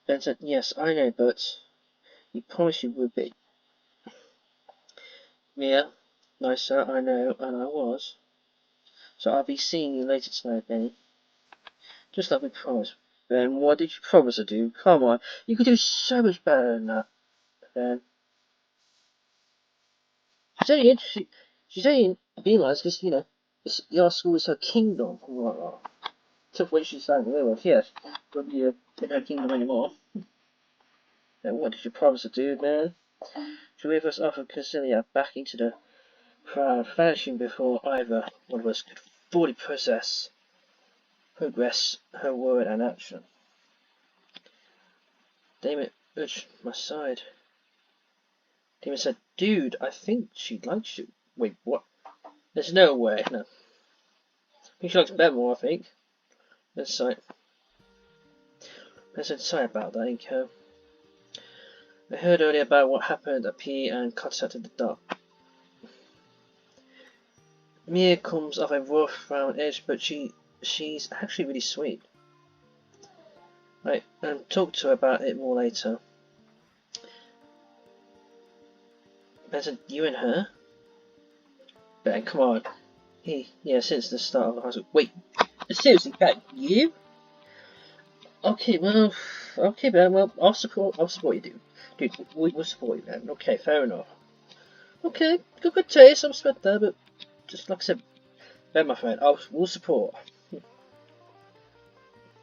Ben said, yes, I know, but you promised you would be. Mia, nicer, I know, and I was. So I'll be seeing you later tonight, Benny. Just like we promised. Ben, what did you promise to do? Come on, you could do so much better than that, Ben. She's only realised because, you know, your school is her kingdom and whatnot. Tough way she's starting to live with, yes. Won't be in her kingdom anymore. And what did you promise to do, man? To move us off of Casilia back into the crowd, vanishing before either one of us could fully progress her word and action. Damon urged my side. Damon said, dude, I think she likes you. Wait, what? There's no way, no. I think she likes Ben more, I think. Let's say. I said, sorry about that, Inko. I heard earlier about what happened at P and contacted the doc. Mia comes off a rough round edge, but she's actually really sweet. Right, and talk to her about it more later. Ben said, you and her? Ben, come on. Yeah, since the start of the high school. Wait, seriously, Ben, you? Okay, Ben, well, I'll support you, dude. We'll support you, Ben. Okay, fair enough. Okay, good taste, I'm spent there, but just like I said, Ben, my friend, we'll support. If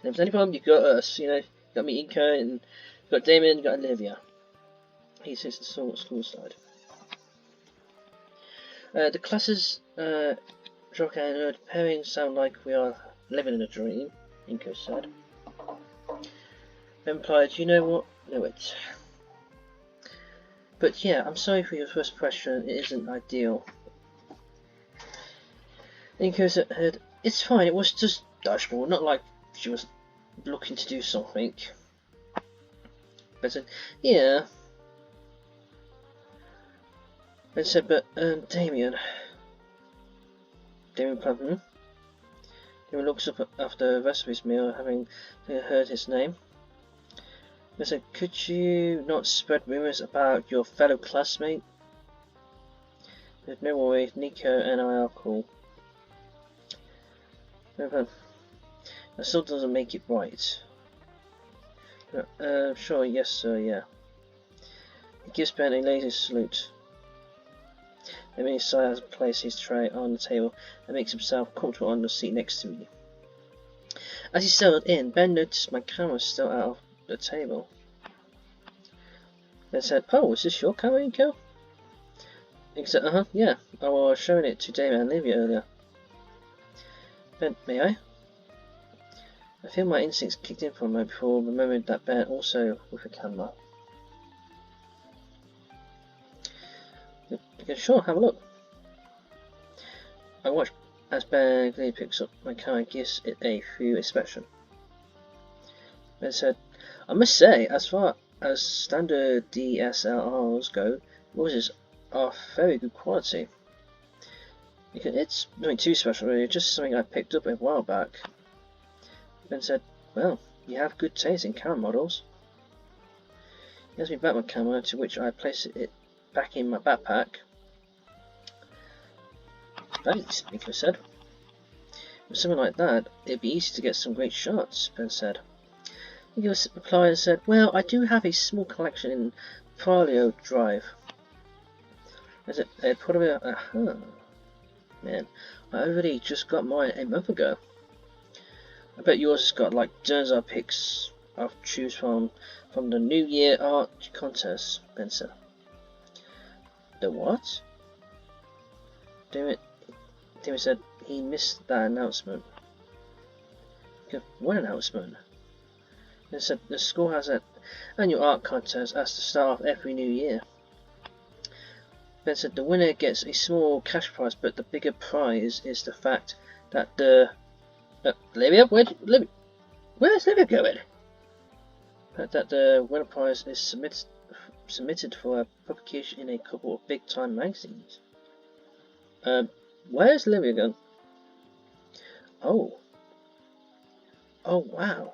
there's any problem, you got us, you know. You got me, Inka, and you got Damon, you got Olivia. He sits the school side. The classes, Jock and Nerd pairing sound like we are living in a dream, Inko said. Ben replied, you know what? No, it. But yeah, I'm sorry for your first impression, it isn't ideal. Inko said, it's fine, it was just dodgeball, not like she was looking to do something. Ben said, yeah. Ben said, but, Damien replied, Damien looks up after the rest of his meal, having heard his name. Ben said, could you not spread rumours about your fellow classmate? No worries, Nico and I are cool. That still doesn't make it right. Sure, yes sir, yeah. He gives Ben a lazy salute. Then he decides to place his tray on the table and makes himself comfortable on the seat next to me. As he settled in, Ben noticed my camera was still out of the table. Ben said, oh, is this your camera, Nico? He said, yeah, I was showing it to Damon and Olivia earlier. Ben, may I? I feel my instincts kicked in for a moment before remembering that Ben also with a camera. Okay, sure, have a look. I watch as Ben gladly picks up my camera and gives it a few inspection. Ben said, I must say, as far as standard DSLRs go, yours are very good quality. Because it's nothing too special really, just something I picked up a while back. Ben said, well, you have good taste in camera models. He asked me back my camera, to which I placed it back in my backpack. Thanks, Nico said. With something like that, it'd be easy to get some great shots, Ben said. Your replied and said, well, I do have a small collection in Folio Drive. Is it probably man, I already just got mine a month ago. I bet yours has got like dozens of pics I'll choose from the New Year art contest, Ben said. The what? David said he missed that announcement. What announcement? They said the school has an annual art contest at the start of every new year. Ben said the winner gets a small cash prize, but the bigger prize is the fact that the Olivia, where's Olivia going? That the winner prize is submitted for a publication in a couple of big-time magazines. Where's Olivia going? Oh wow.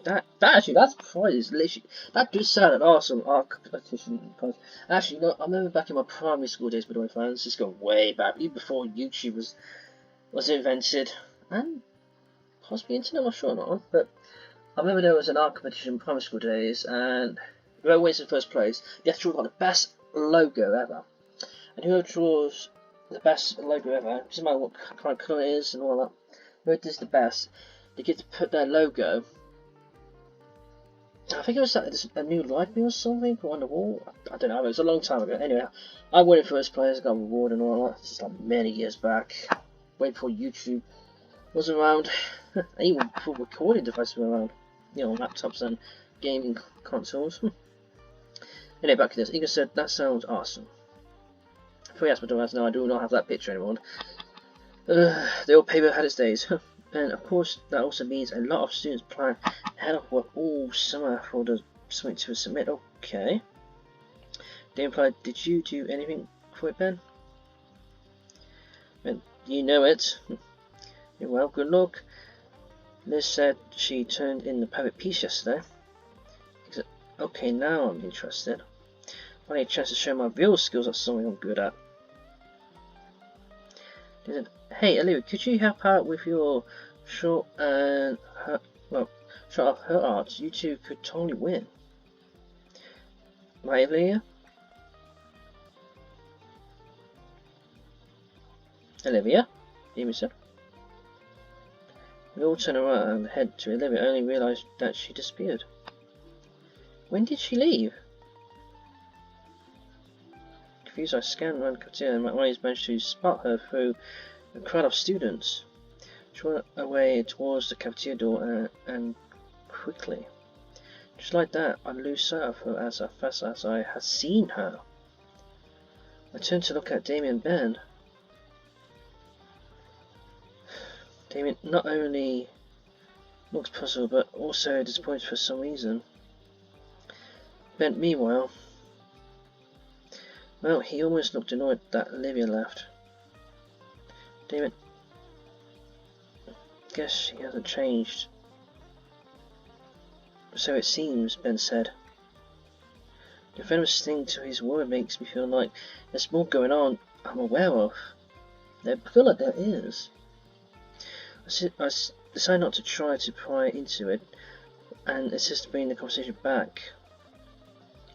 That's prize. Literally, that does sound an awesome art competition. Actually, no, I remember back in my primary school days, by the way, fans. This goes way back, even before YouTube was invented, and possibly internet. I'm not sure not, but I remember there was an art competition in primary school days, and whoever wins in first place, you have to draw the best logo ever. And whoever draws the best logo ever, doesn't matter what kind of colour it is and all that, whoever does the best, they get to put their logo. I think it was a new library or something on the wall. I don't know, it was a long time ago. Anyway, I won in first place, got a reward and all that. This is like many years back, way before YouTube was around, and even before recording devices were around. You know, laptops and gaming consoles. Anyway, back to this. Igor said, that sounds awesome. 3 hours before now, I do not have that picture anymore. The old paper had its days. And of course, that also means a lot of students plan ahead of work all summer for something to submit. Okay. They implied, did you do anything for it, Ben? Ben, you know it. Well, good luck. Liz said she turned in the private piece yesterday. Okay, now I'm interested. I need a chance to show my real skills at something I'm good at. He said, hey, Olivia, could you help out with your shot of her art? You two could totally win. Right, Olivia? Olivia? Amy said. We all turned around and head to Olivia, only realised that she disappeared. When did she leave? Confused, I scanned around the cafeteria and Wani managed to spot her through a crowd of students. She went away towards the cafeteria door and quickly. Just like that, I lose sight of her as fast as I had seen her. I turned to look at Damien and Ben. Damien not only looked puzzled, but also disappointed for some reason. Ben, meanwhile, well, he almost looked annoyed that Olivia left. Damien, guess she hasn't changed. So it seems, Ben said. The venomous sting to his word makes me feel like there's more going on I'm aware of. I feel like there is. I decided not to try to pry into it and insist to bring the conversation back.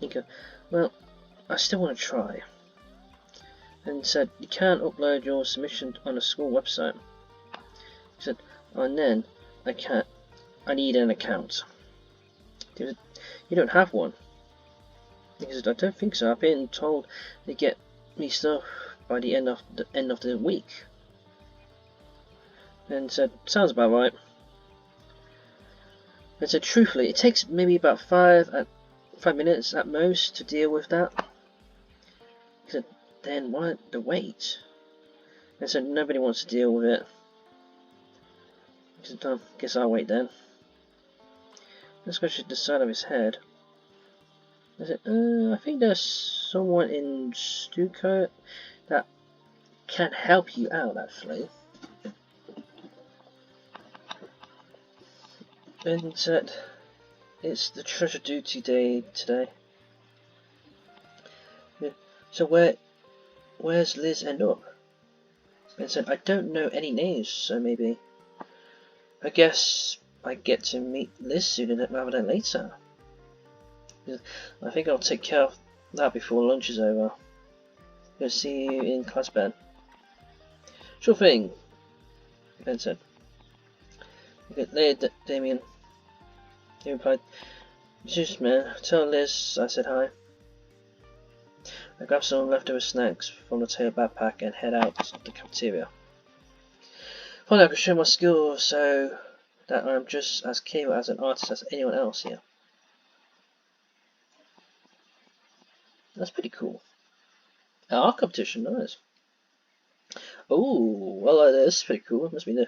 He goes, well, I still want to try. And said, you can't upload your submission on a school website. He said, oh, and then I need an account. He said, you don't have one. He said, I don't think so. I've been told they get me stuff by the end of the week. And said, sounds about right. And said, truthfully, it takes maybe about 5 minutes at most to deal with that. He said, then why the wait? And said, nobody wants to deal with it. He said, oh, guess I'll wait then. He scratched the side of his head. I said, I think there's someone in Stuttgart that can help you out, actually. Ben said, it's the treasure duty day today. Yeah. So where's Liz end up? Ben said, I don't know any names, so maybe. I guess I get to meet Liz sooner rather than later. I think I'll take care of that before lunch is over. Gonna see you in class, Ben. Sure thing, Ben said. Okay, later, Damien. He replied, "Just man, tell Liz I said hi." I grabbed some leftover snacks from the tail backpack and head out of the cafeteria. Finally, I could show my skills so that I'm just as capable as an artist as anyone else here. That's pretty cool. Art competition, nice. Oh, well, that's pretty cool. Must be the.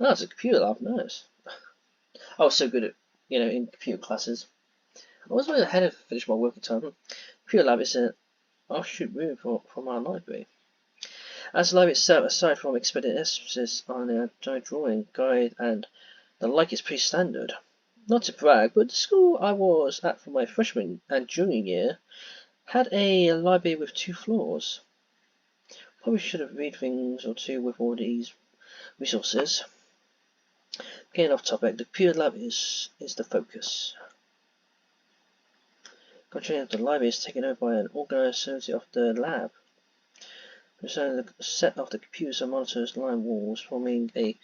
Oh, it's a computer lab, nice. I was so good at, in computer classes. I was ahead of finish my working time. Computer lab is an offshoot room from our library. As the library itself, aside from expanded emphasis on a giant drawing guide and the like, is pretty standard. Not to brag, but the school I was at for my freshman and junior year had a library with 2 floors. Probably should have read things or two with all these resources. Getting off topic, the computer lab is the focus. Controlling of the library is taken over by an organised society of the lab. The set of the computers and monitors line walls, forming a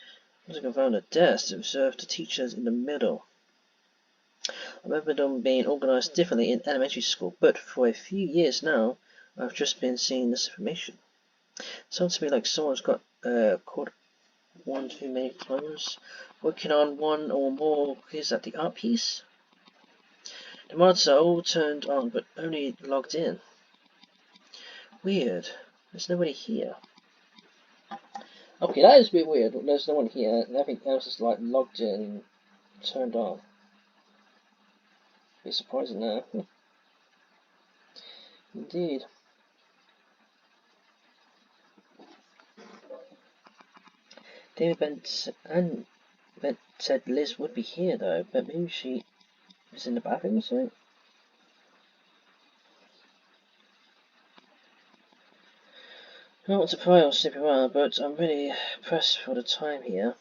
around a desk to reserve the teachers in the middle. I remember them being organised differently in elementary school, but for a few years now, I've just been seeing this information. It sounds to me like someone's got caught one too many times, working on one or more quizzes at the art piece. The monitors are all turned on, but only logged in. Weird. There's nobody here. Okay, that is a bit weird. There's no one here, and everything else is like logged in, turned on. A bit surprising now. Indeed. David Ben said Liz would be here though, but maybe she was in the bathroom or something. I don't want to pry or slip around, but I'm really pressed for the time here.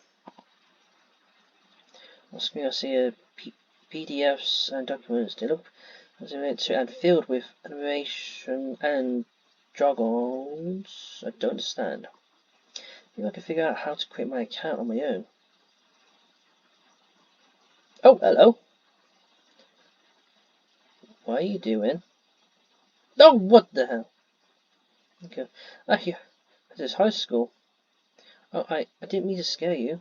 On screen I see PDFs and documents. They look as if and filled with animation and jargons I don't understand. Maybe I can figure out how to create my account on my own. Oh, hello. What are you doing? Oh, what the hell? Okay. Here. This is high school. Oh, I didn't mean to scare you.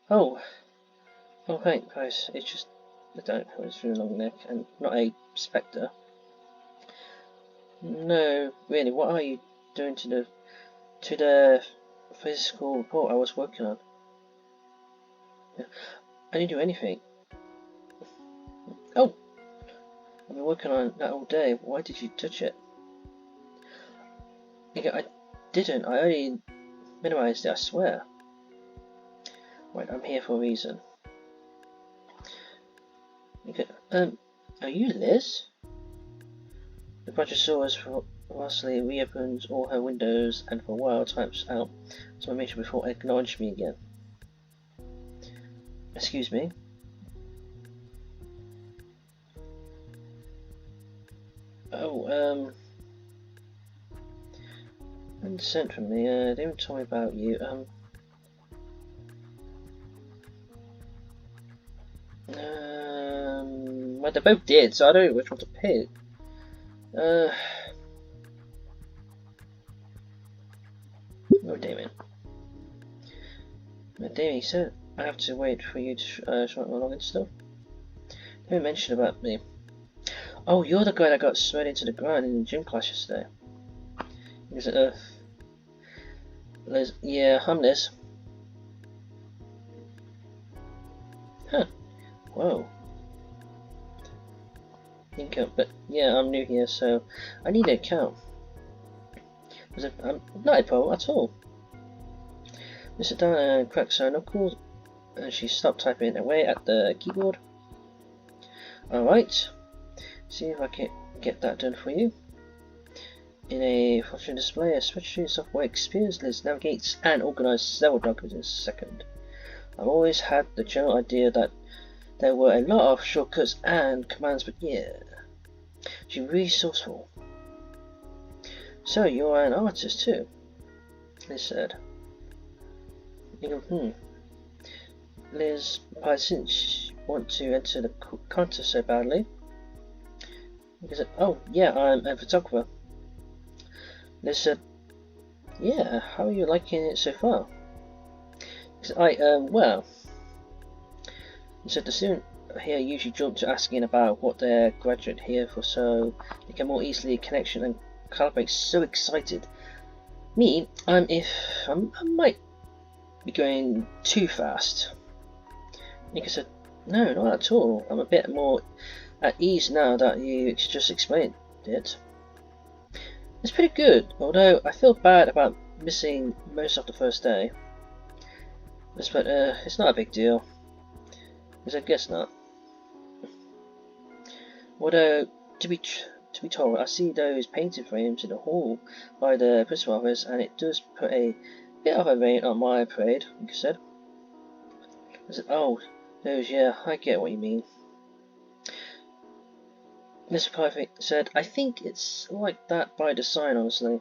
Oh. Oh, hey, guys. It's just I don't know. It's really long neck and not a spectre. No, really. What are you doing to the physical report I was working on? Yeah. I didn't do anything. Oh. I've been working on that all day. Why did you touch it? Okay, I didn't. I only minimized it, I swear. Right, I'm here for a reason. Okay, are you Liz? The Brontosaurus vastly reopens all her windows and for a while types out some information before acknowledging me again. Excuse me? Oh, and sent from me, they didn't tell me about you, well, they both did, so I don't know which one to pick. Oh, Damien. Damien, you said I have to wait for you to show my login stuff. They mentioned about me. Oh, you're the guy that got spread into the ground in the gym class yesterday. Is it Liz? Yeah, I'm Liz. Huh. Whoa. But yeah, I'm new here, so I need an account. I'm not a problem at all. We sit down and crack her knuckles, and she stopped typing away at the keyboard. Alright. See if I can get that done for you. In a function display, a spreadsheet software experience Liz navigates and organizes several documents in a second. I've always had the general idea that there were a lot of shortcuts and commands, but yeah, she's really resourceful. So you're an artist too, Liz said. You go, Liz, I didn't want to enter the contest so badly. He said, oh yeah, I'm a photographer. Liz said, yeah, how are you liking it so far? He said, well, he said the student here usually jump to asking about what they're graduate here for, so they can more easily connection and collaborate. So excited. Me, I might be going too fast. Nika said, no, not at all. I'm a bit more at ease now that you just explained it. It's pretty good, although I feel bad about missing most of the first day. But it's not a big deal. Because I guess not. Although, to be told, I see those painted frames in the hall by the principal office, and it does put a bit of a rain on my parade, Nika said. I said, oh, those, yeah, I get what you mean. Mr. Private said, I think it's like that by design, honestly.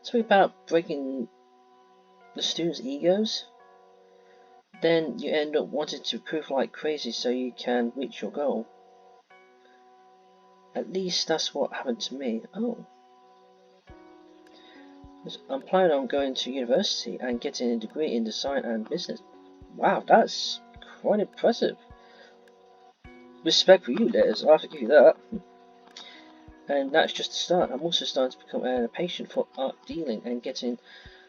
Something about breaking the students' egos. Then you end up wanting to prove like crazy so you can reach your goal. At least that's what happened to me. Oh. I'm planning on going to university and getting a degree in design and business. Wow, that's quite impressive. Respect for you, Liz. I have to give you that. And that's just the start. I'm also starting to become a patient for art dealing and getting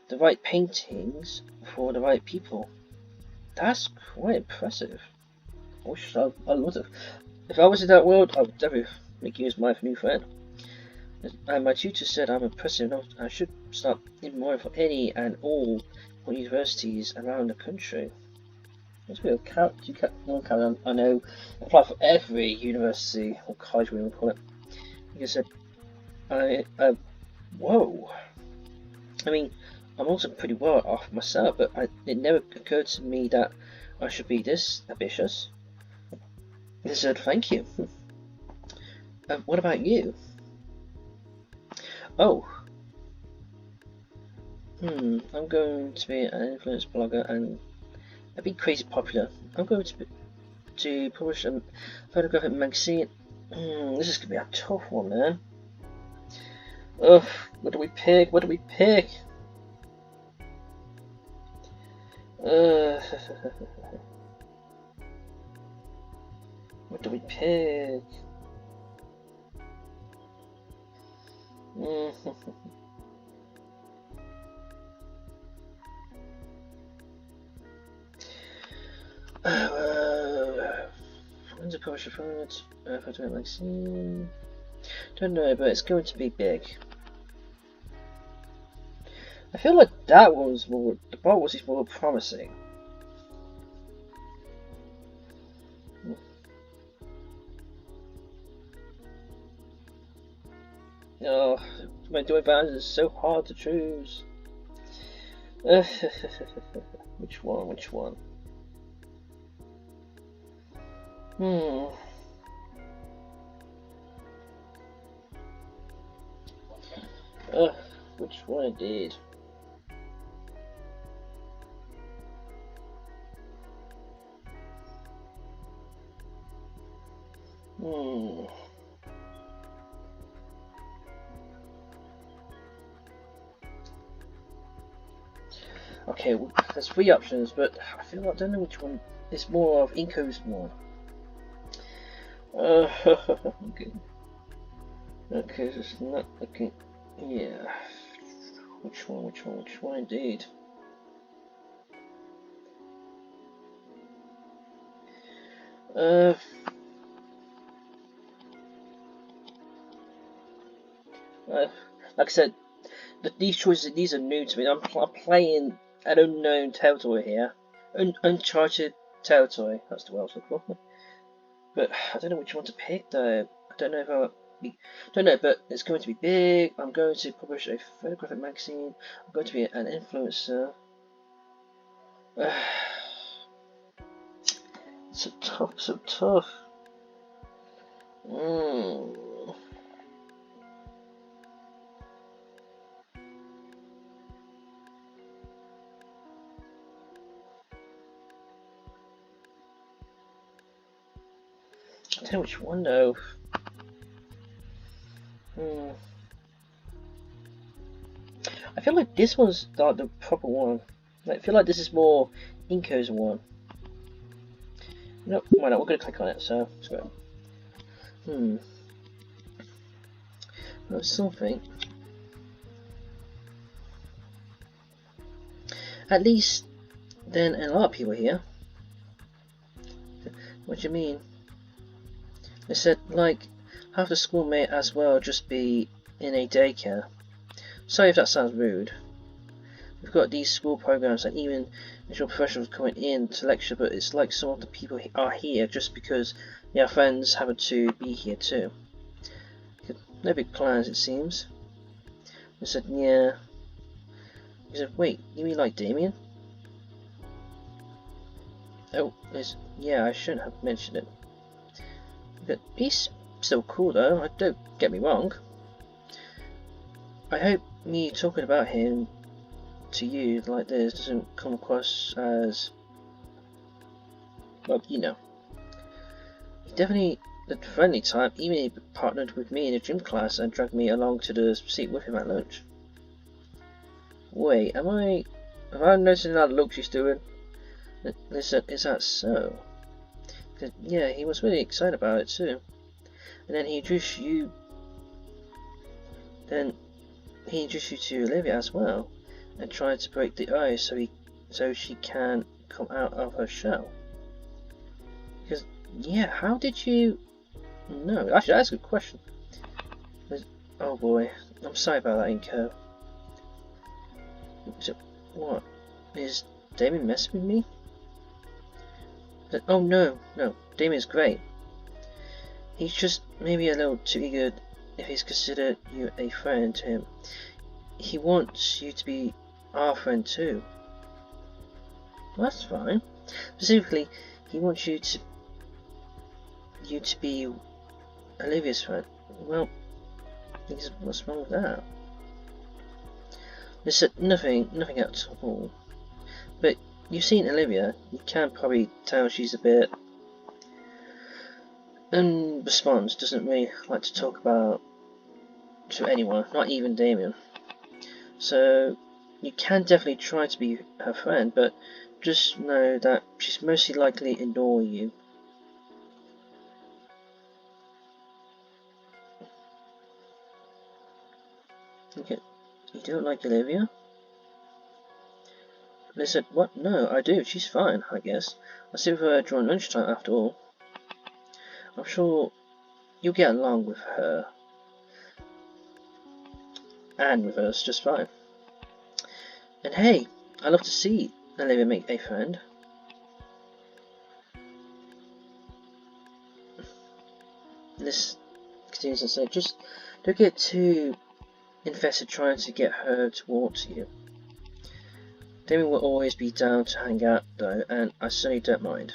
the right paintings for the right people. That's quite impressive. I wish I would have. If I was in that world, I would definitely make you as my new friend. And my tutor said I'm impressive enough. I should start even more for any and all universities around the country. Let's be I know. Apply for every university or college, we would call it. He said, whoa. I mean, I'm also pretty well off myself, but it never occurred to me that I should be this ambitious. He said, thank you. What about you? Oh. I'm going to be an influence blogger and be crazy popular. I'm going to publish a photographic magazine. This is going to be a tough one, man. Ugh, what do we pick? What do we pick? What do we pick? When's the publisher for it? Photo magazine. Don't know, but it's going to be big. I feel like that one was more. The part was more promising. Oh, my doing bands is so hard to choose. Which one? Which one? Which one indeed? Okay, well, there's 3 options, but I feel like I don't know which one is more of Inco's more. Okay. Okay, it's not looking. Yeah. Which one? Which one? Which one indeed? Like I said, these choices, these are new to me. I'm playing an unknown territory here. Uncharted territory. That's the word I was looking for. But I don't know which one to pick though. I don't know if don't know, but it's going to be big. I'm going to publish a photographic magazine. I'm going to be an influencer. So tough, so tough. Mm. I don't know which one though. I feel like this one's like the proper one. I feel like this is more Inko's one. Nope, why not? We're gonna click on it, so let's go. There's something. At least then a lot of people here. What do you mean? They said like half the school may as well just be in a daycare. Sorry if that sounds rude. We've got these school programs and even visual professionals coming in to lecture, but it's like some of the people are here just because their friends happen to be here too. No big plans, it seems. They said, yeah. He said, wait, you mean like Damien? Oh, yeah, I shouldn't have mentioned it. But he's still cool though, don't get me wrong. I hope me talking about him to you like this doesn't come across as, well, you know. He's definitely the friendly type, even he partnered with me in a gym class and dragged me along to the seat with him at lunch. Wait, have I noticed that look she's doing? Is that so? Yeah, he was really excited about it too. And then he introduced you to Olivia as well, and tried to break the ice so she can come out of her shell. Because yeah, how did you know? Actually, that's a good question. Oh boy, I'm sorry about that, Inko. So, what? Is Damien messing with me? Oh no, Damien's great. He's just maybe a little too eager if he's considered you a friend to him. He wants you to be our friend too. Well, that's fine. Specifically, he wants you to be Olivia's friend. Well, what's wrong with that? There's nothing at all. But you've seen Olivia, you can probably tell she's a bit unresponsive, doesn't really like to talk about to anyone, not even Damien. So you can definitely try to be her friend, but just know that she's mostly likely to ignore you. Okay, you don't like Olivia? They said, what? No, I do. She's fine, I guess. I'll sit with her during lunchtime after all. I'm sure you'll get along with her. And with us just fine. And hey, I love to see Olivia make a friend. This continues to say, just don't get too invested trying to get her towards you. Damien will always be down to hang out though, and I certainly don't mind.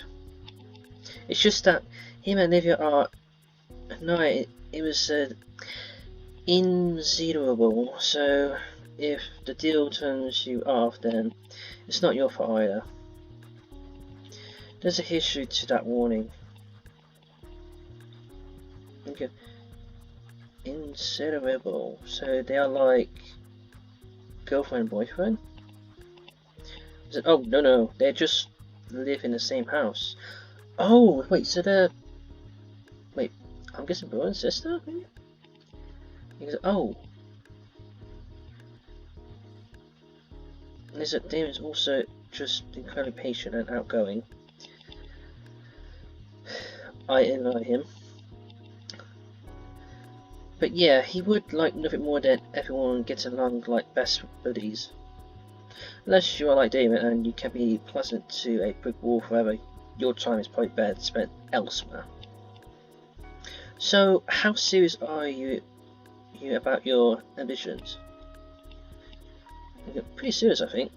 It's just that him and Olivia are, no, it was inconsiderable, so if the deal turns you off, then it's not your fault either. There's a history to that warning. Okay. Inconsiderable, so they are like girlfriend and boyfriend? Oh, no, they just live in the same house. Oh, wait, so they're... Wait, I'm guessing brother and sister, maybe? Oh. Damien's also just incredibly patient and outgoing. I envy him. But yeah, he would like nothing more than everyone gets along like best buddies. Unless you are like Damien and you can be pleasant to a brick wall forever, your time is probably better spent elsewhere. So, how serious are you about your ambitions? Pretty serious, I think.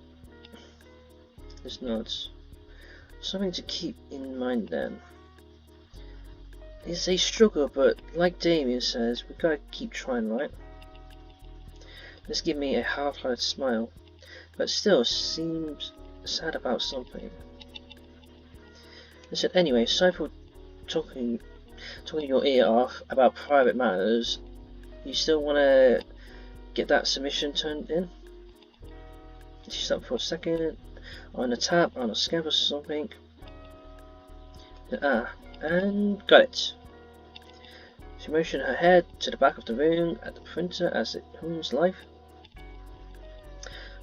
Just nods. Something to keep in mind then. It's a struggle, but like Damien says, we gotta keep trying, right? This gives me a half-hearted smile, but still seems sad about something. I said, anyway, sorry for talking your ear off about private matters. You still want to get that submission turned in? She stopped for a second, on a tab, on a scab or something. And got it. She motioned her head to the back of the room at the printer as it hums life.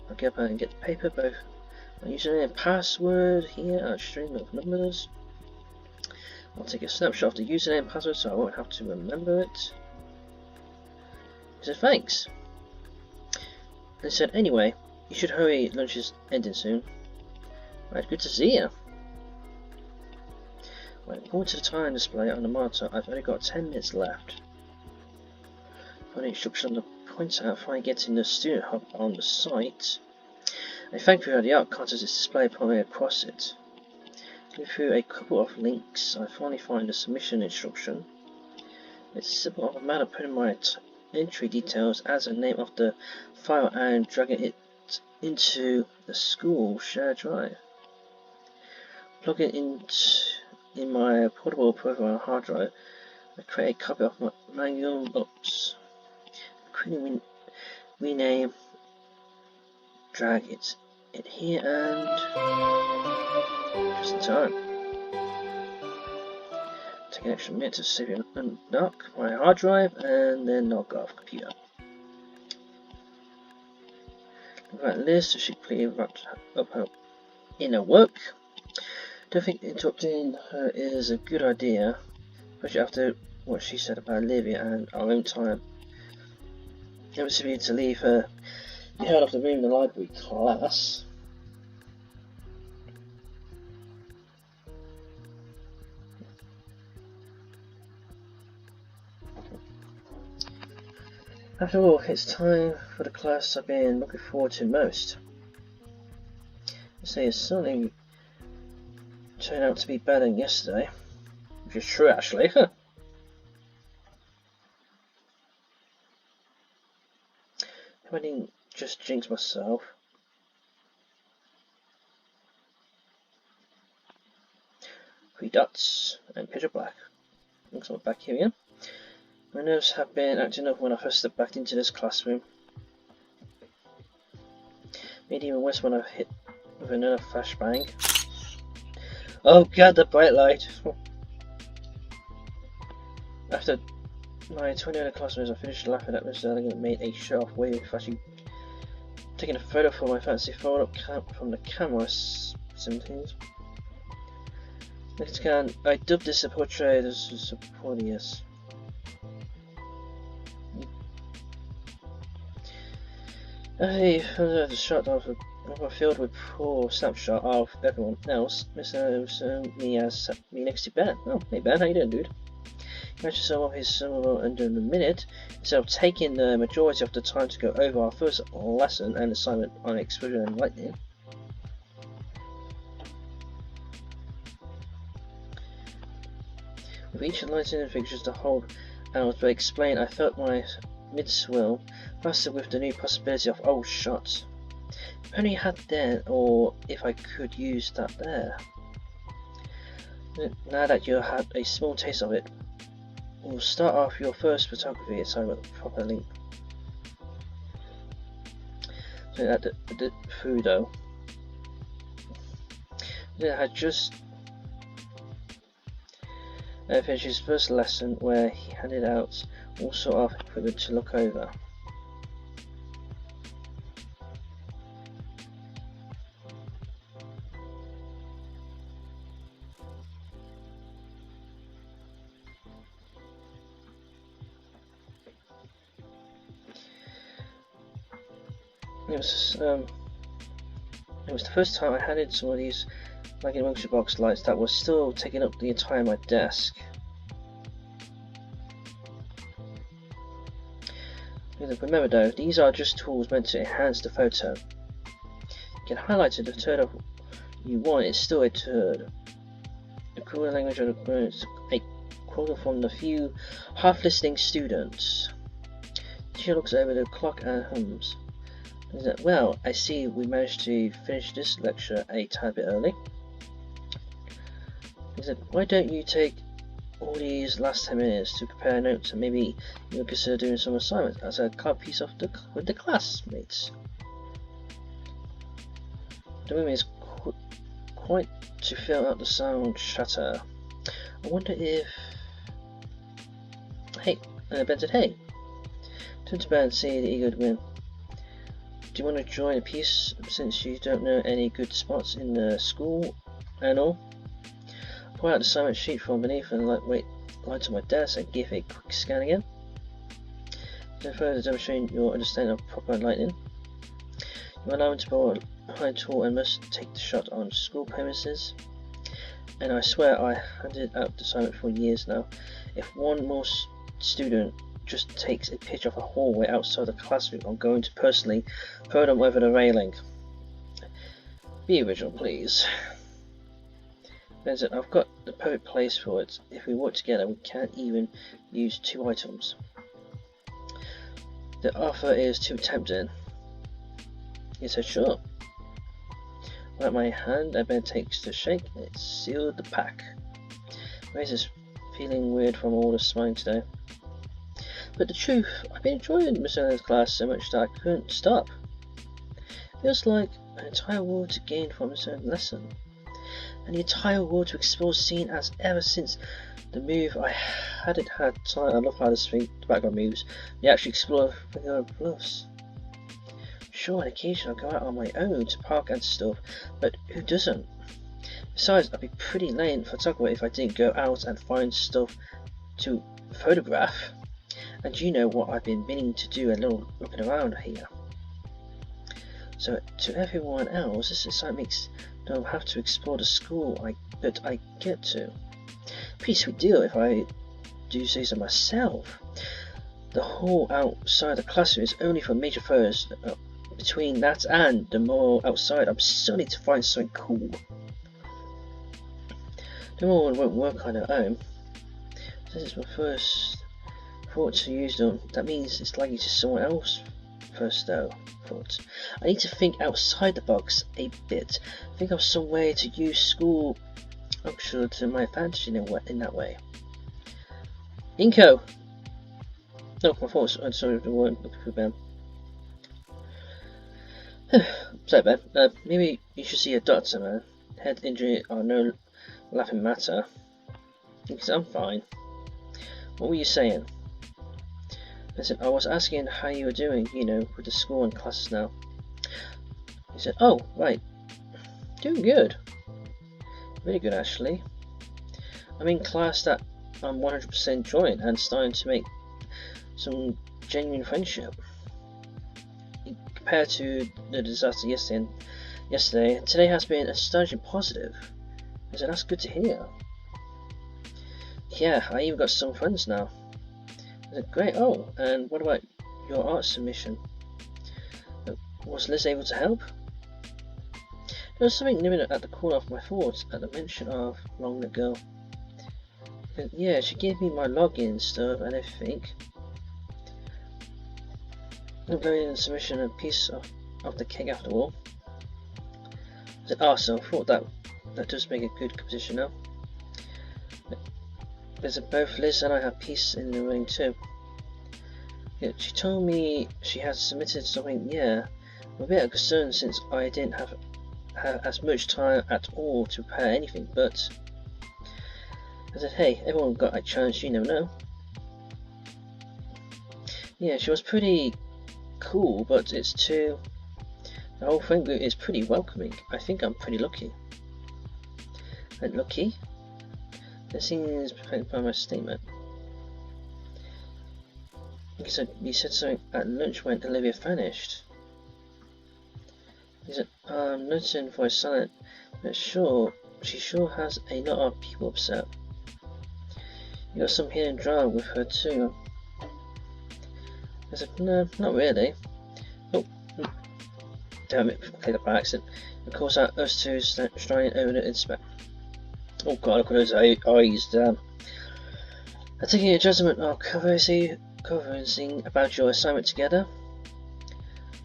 I'll get up and get the paper, both my username and password here are a string of numbers. I'll take a snapshot of the username and password so I won't have to remember it. He said, thanks. They said, anyway, you should hurry, lunch is ending soon. Right, good to see you. Right, according to the time display on the monitor, I've only got 10 minutes left. For the instruction on the pointer out, finally getting the student hub on the site. And thankfully the art contest is displayed prominently across it. Going through a couple of links, I finally find the submission instruction. It's simple of a matter of putting my entry details as a name of the file and dragging it into the school shared drive. Plug it in my portable profile hard drive. I create a copy of my manual books. Quickly rename, drag it in here, and just in time. Take an extra minute to save and undock my hard drive and then knock off computer. Look at Liz, so she completely wrapped up her inner work. Don't think interrupting her is a good idea, especially after what she said about Olivia and our own time. It was severe to leave her out of the room in the library class. After all, it's time for the class I've been looking forward to most. I say it's something turned out to be better than yesterday, which is true actually. I didn't just jinx myself. Three dots and picture black. Looks like back here again. My nerves have been acting up when I first stepped back into this classroom. Made even worse when I hit with another flashbang. Oh god, the bright light! After my 20 other classmates, I finished laughing at Mr. Elegant and made a show-off way of flashing, taking a photo for my fancy phone-up from the camera 17s. Next scan, I dubbed this a portrait as a support, yes. I found the shot of a field with poor snapshot of everyone else. Mr. me as me next to Ben. Oh, hey Ben, how you doing, dude? Imagine some of his summer under a minute, instead of taking the majority of the time to go over our first lesson and assignment on explosion and lightning. With each enlightening fixtures to hold out but explain, I felt my mid-swill faster with the new possibility of old shots. If only I had then, or if I could use that there. Now that you had a small taste of it, we'll start off your first photography assignment properly. So that the food though. Then I had just finished his first lesson where he handed out all sort of equipment to look over. It was the first time I handed some of these like an motion box lights that was still taking up the entire of my desk. Remember though, these are just tools meant to enhance the photo. You can highlight the you want is still a turd. The cruel language of the parents, a quote from the few half-listening students. She looks over the clock and hums. Well, I see we managed to finish this lecture a tad bit early. He said, why don't you take all these last 10 minutes to prepare notes and maybe you'll consider doing some assignments as a club piece with the classmates. The room is quite to fill out the sound chatter. I wonder if... Hey, Ben said, hey. Turn to Ben and see the eager win. Do you want to join a piece since you don't know any good spots in the school and all? Pull out the assignment sheet from beneath and lightweight line to my desk and give it a quick scan again. Then further demonstrating your understanding of proper lighting. You allow me to borrow a high tool and must take the shot on school premises. And I swear I handed out the assignment for years now. If one more student just takes a picture of a hallway outside the classroom, I'm going to personally throw them over the railing. Be original, please. I've got the perfect place for it. If we work together, we can't even use 2 items. The offer is too tempting. He said, sure. Without my hand, I Ben takes the shake and it sealed the pack. Grace is feeling weird from all the smiling today. But the truth, I've been enjoying Miss Ellen's class so much that I couldn't stop. Feels like an entire world to gain from Miss Ellen's lesson. And the entire world to explore seen as ever since the move I hadn't had time. I love how the background moves. You actually explore regular bluffs. Sure, on occasion I'll go out on my own to park and stuff, but who doesn't? Besides, I'd be pretty lame photographer if I didn't go out and find stuff to photograph. And you know what I've been meaning to do, a little looking around here. So to everyone else, this excitement makes them have to explore the school, but I get to. Pretty sweet deal if I do say so myself. The hall outside the classroom is only for major photos. Between that and the mall outside, I'm starting to find something cool. The mall won't work on their own. This is my first thought to use them. That means it's likely to someone else first though. I need to think outside the box a bit. Think of some way to use school functional to my advantage in that way. Inko! No, my thoughts. I'm sorry, the word looking for Ben. So Ben, maybe you should see a doctor, man. Head injury are no laughing matter. Because I'm fine. What were you saying? I said, I was asking how you were doing, you know, with the school and classes now. He said, oh, right. Doing good. Really good, actually. I'm in class that I'm 100% enjoying and starting to make some genuine friendship. Compared to the disaster yesterday, today has been astonishingly positive. I said, that's good to hear. Yeah, I even got some friends now. I said, great. Oh, and what about your art submission? Was Liz able to help? There was something nibbling at the corner of my thoughts at the mention of long ago. Yeah, she gave me my login stuff and everything. Uploading the submission and a piece of the cake after all. I said, oh, so I thought that does make a good composition now. There's both Liz and I have peace in the ring too. Yeah, she told me she had submitted something. Yeah, I'm a bit concerned since I didn't have as much time at all to prepare anything. But I said, hey, everyone got a chance. You never know. Yeah, she was pretty cool, but it's too. The whole friend group is pretty welcoming. I think I'm pretty lucky. And lucky? That seems perfect by my statement. You said something at lunch when Olivia vanished. He said, I'm noticing for a silent, but sure, she sure has a lot of people upset. You got some hidden drama with her too. I said, no, not really. Oh, damn it, clicked up by accident. Of course, us two striding over to inspect. Oh god, look at those eyes, damn. I'm taking a judgment of conversing about your assignment together.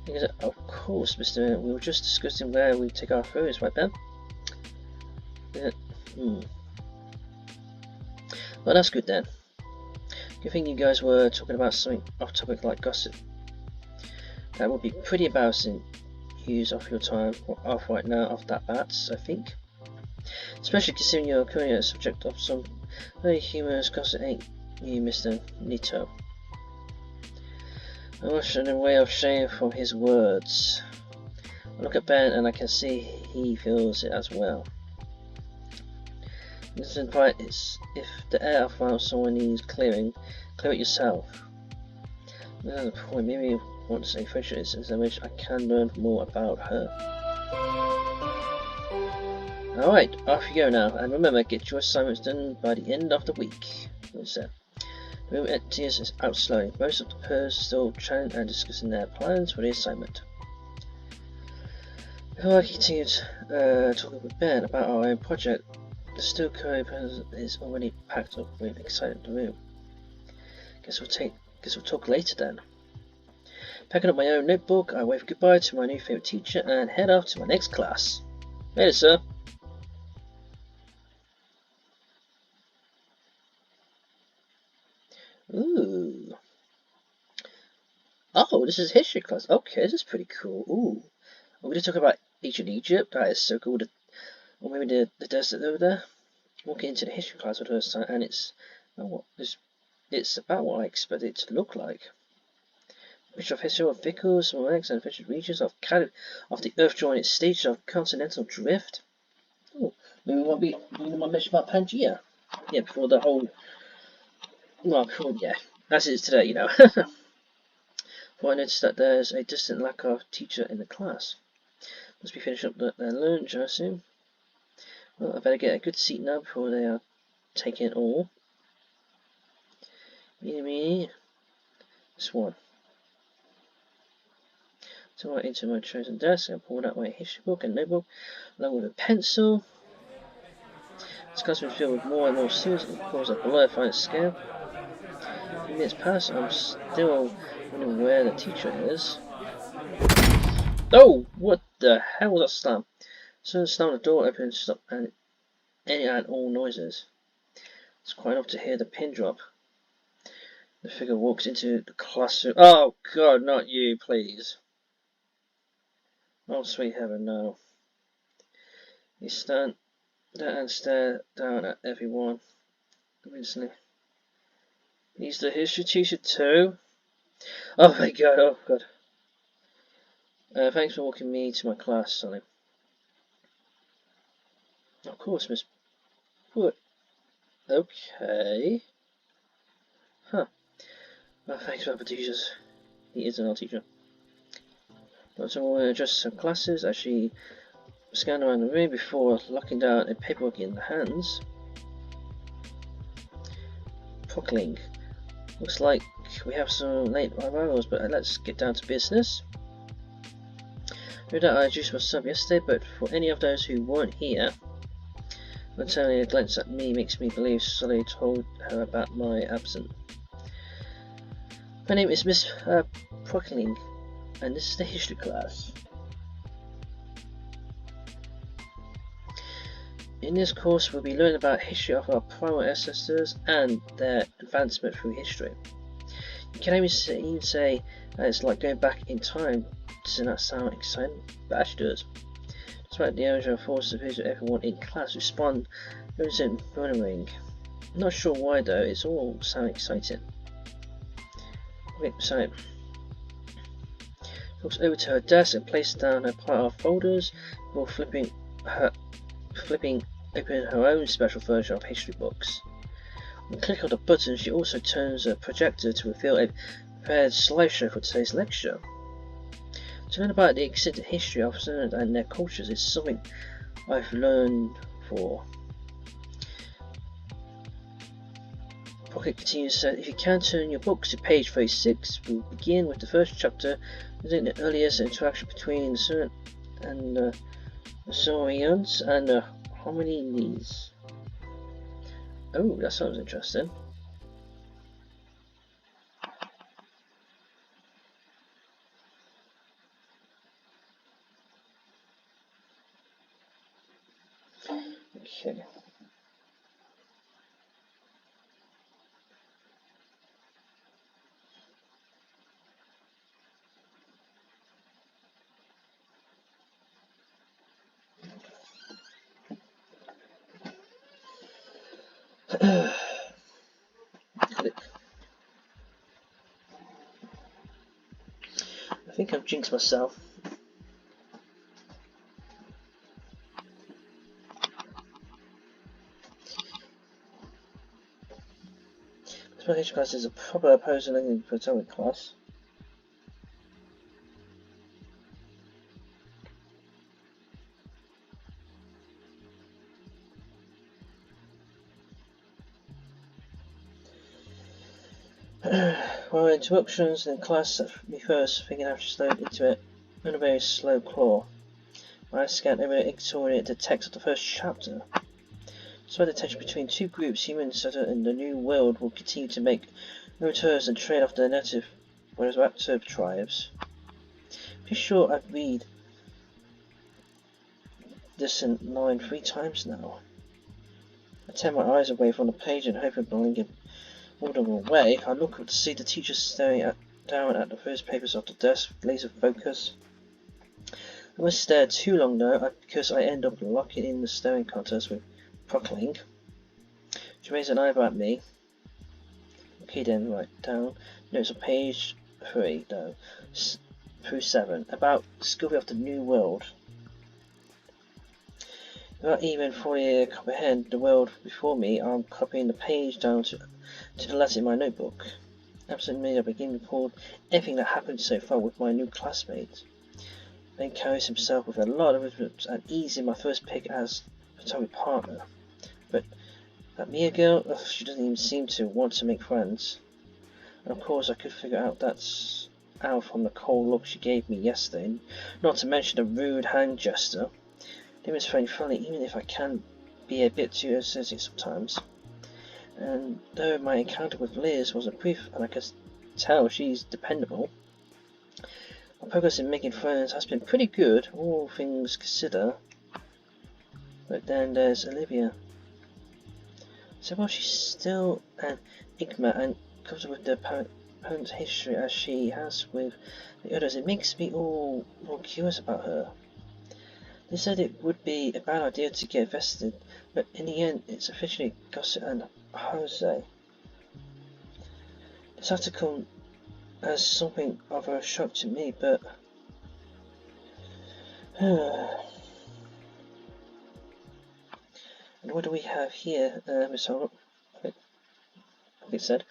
Because, of course, Mr. We were just discussing where we take our photos, right, Ben? Well, that's good then. Good thing you guys were talking about something off topic like gossip. That would be pretty embarrassing. Use off your time off right now off that bat, I think. Especially considering you're currently a subject of some very humorous gossip, ain't you, Mr. Nito? I watched in a way of shame from his words. I look at Ben and I can see he feels it as well. Listen, right, if the air of someone needs clearing, clear it yourself. That's the point. Maybe you want to say friendship is I wish I can learn more about her. Alright, off you go now, and remember, get your assignments done by the end of the week. What's that? The room at TS is out slowly. Most of the pairs still chatting and discussing their plans for the assignment. Before I continue talking with Ben about our own project, the still curry is already packed up with excitement in the room. Guess we'll talk later then. Packing up my own notebook, I wave goodbye to my new favourite teacher and head off to my next class. Later, sir. Ooh. Oh, this is history class. Okay, this is pretty cool. Ooh. We're going to talk about ancient Egypt. That is so cool. Or maybe the desert over there. Walking into the history class for the first time, and it's about what I expected it to look like. Picture of history of vehicles, monarchs, and featured regions of the Earth during its stage of continental drift. Oh, maybe we might be doing my mention about Pangea. Yeah, before the whole. Well, yeah, as it is today, you know. Before I noticed that there's a distant lack of teacher in the class. Must be finishing up their lunch, I assume. Well, I better get a good seat now before they are taking it all. Me. This one. So right into my chosen desk and pulled out my history book and notebook, along with a pencil. This classroom is filled with more and more students, and of course, a below fine scale. A few minutes pass, I'm still wondering where the teacher is. Oh, what the hell was that slam? Someone slammed the door open and stopped any and all noises. It's quite enough to hear the pin drop. The figure walks into the classroom. Oh god, not you, please. Oh sweet heaven, no. You stand there and stare down at everyone. Convincingly. He's the history teacher too? Oh my god, oh god. Thanks for walking me to my class, Sonny. Of course, Miss. What? Okay. Huh. Well, thanks for the teachers. He is an art teacher. Dr. Wani adjusts her glasses as she scanned around the room before locking down a paperwork in the hands. Puckling. Looks like we have some late arrivals, but let's get down to business. No doubt I introduced myself yesterday, but for any of those who weren't here, when turning a glance at me makes me believe Sully told her about my absence. My name is Miss Puckling, and this is the history class. In this course, we'll be learning about history of our primal ancestors and their advancement through history. You can even say that it's like going back in time. Doesn't that sound exciting? But actually does. Despite the original force of history, everyone in class respond in murmuring. Not sure why though, it's all sound exciting. Okay, so walks over to her desk and places down her pile of folders before flipping open her own special version of history books. When click on the button, she also turns a projector to reveal a prepared slideshow for today's lecture. To learn about the extended history of Finland and their cultures is something I've learned for. Okay, continues. If you can turn your books to page 36, we'll begin with the first chapter, using the earliest interaction between the Sun and the Saurians and the Hominids. Oh, that sounds interesting. Okay. I think I've jinxed myself. This class is a proper opposing platonic class. Well, interruptions in class at me first, thinking I've slowed into it in a very slow claw. When I scanned over it, ignoring the text of the first chapter. So the tension between two groups, humans settled in the new world, will continue to make no returns and trade off their native, whereas active tribes. Pretty sure I've read this in line 3 times now. I tear my eyes away from the page and hope I'm blinding all the way. I look up to see the teacher staring down at the first papers off the desk with laser focus. I must stare too long though, because I end up locking in the staring contest with Prockling. She raised an eyebrow at me. Okay then, write down notes on page 3 though, through 7, about discovery of the new world. Without even fully comprehend the world before me, I'm copying the page down to the letter in my notebook. Absently, I begin to record everything that happened so far with my new classmate. Ben carries himself with a lot of influence and ease in my first pick as photography partner. But that Mia girl, she doesn't even seem to want to make friends. And of course I could figure out that's out from the cold look she gave me yesterday, not to mention the rude hand gesture. It was very funny, even if I can be a bit too assertive sometimes. And though my encounter with Liz wasn't brief and I could tell she's dependable, my progress in making friends has been pretty good, all things considered. But then there's Olivia. So while she's still an enigma and comes with the parent's history as she has with the others, it makes me all more curious about her. They said it would be a bad idea to get vested, but in the end it's officially Gossip and Jose. This article as something of a shock to me, but and what do we have here, Miss Holt? Like it said,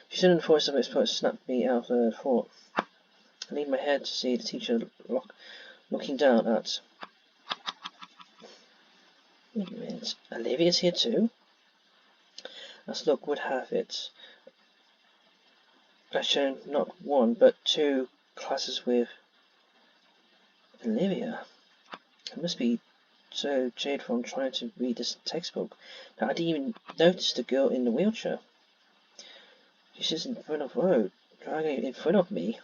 she said in the voice of expert snapped me out of thought. I leaned my head to see the teacher looking down at. Wait a minute, Olivia's here too? As luck would have it, I've shown not 1 but 2 classes with Olivia. I must be so jaded from trying to read this textbook that I didn't even notice the girl in the wheelchair. She sits in front of the road, dragging in front of me,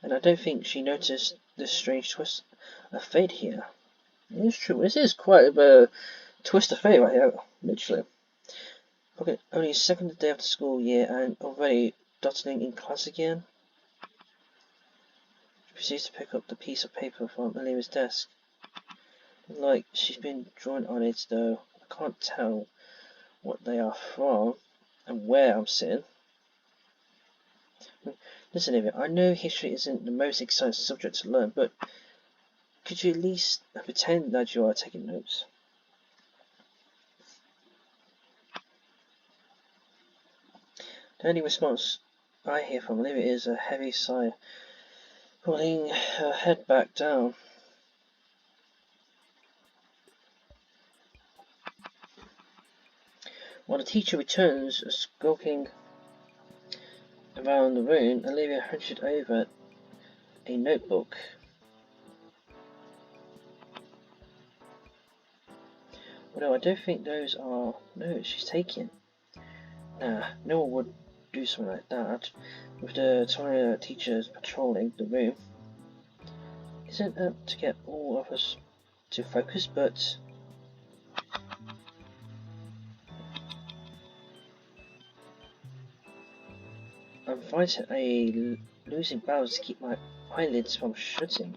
and I don't think she noticed this strange twist of fate here. It is true, this is quite a twist of fate right here, literally. Okay, only second day of the school year and already dawdling in class again. She proceeds to pick up the piece of paper from Olivia's desk. Like she's been drawing on it though, I can't tell what they are from and where I'm sitting. Listen, Olivia, I know history isn't the most exciting subject to learn, but could you at least pretend that you are taking notes? The only response I hear from Olivia is a heavy sigh, pulling her head back down. While the teacher returns, skulking around the room, Olivia hunches over a notebook. Although I don't think those are notes she's taking. Nah, no one would do something like that. With the entire teachers patrolling the room, isn't it to get all of us to focus, but I'm fighting a losing battle to keep my eyelids from shutting.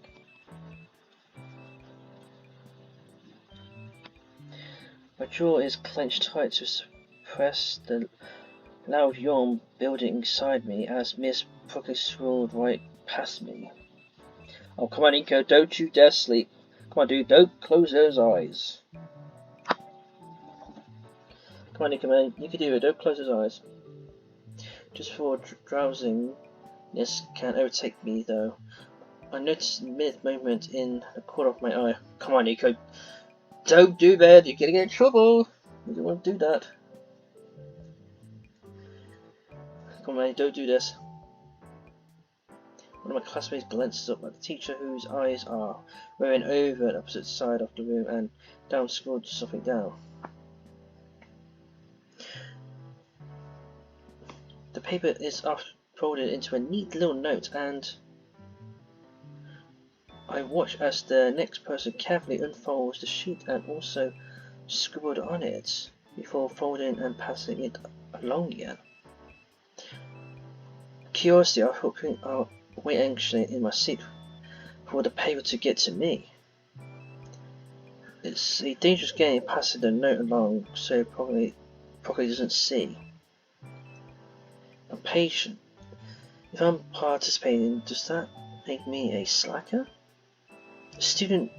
My jaw is clenched tight to suppress the loud yawn building inside me as Miss Brooklyn swirled right past me. Oh, come on, Nico, don't you dare sleep. Come on, dude, don't close those eyes. Come on, Nico, man, you can do it, don't close those eyes. Just before drowsiness can overtake me, though, I noticed a mid-moment in the corner of my eye. Come on, Nico, don't do that, you're gonna get in trouble. You don't want to do that. Come on, man, don't do this. One of my classmates glances up at the teacher, whose eyes are roving over the opposite side of the room and down scrolled something down. The paper is folded into a neat little note, and I watch as the next person carefully unfolds the sheet and also scribbled on it before folding and passing it along again. Curiosity, I wait anxiously in my seat for the paper to get to me. It's a dangerous game passing the note along so probably doesn't see. I'm patient. If I'm participating, does that make me a slacker? The student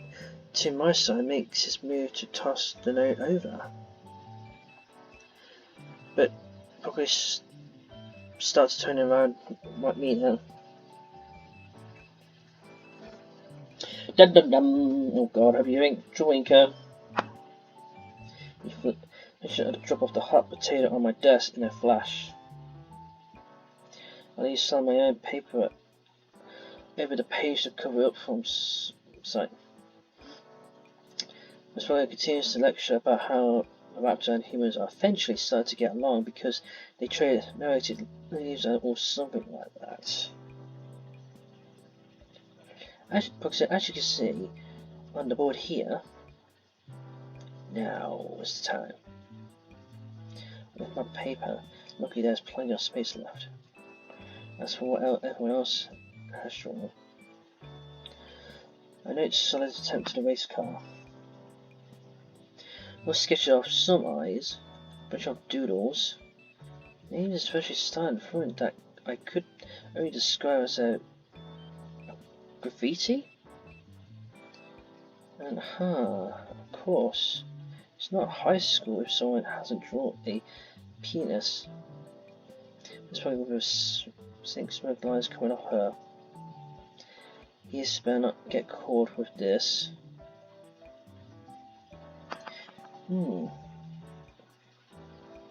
to my side makes his move to toss the note over, but probably starts turning around like me now. Dum dum dum! Oh god, have you been drawing I should have dropped off the hot potato on my desk in a flash. I need some of my own paper over the page to cover up from sight. Miss Wani continues to lecture about how the raptor and humans are eventually starting to get along because they trade narrated leaves or something like that. As you can see on the board here, now is the time. With my paper, luckily there's plenty of space left. As for what everyone else has drawn, I note solid attempt at a race car. We'll sketch off some eyes, a bunch of doodles, and even especially starting front that I could only describe as a graffiti? And of course, it's not high school if someone hasn't drawn a penis. It's probably with seeing smoke lines coming off her. Yes, better not get caught with this.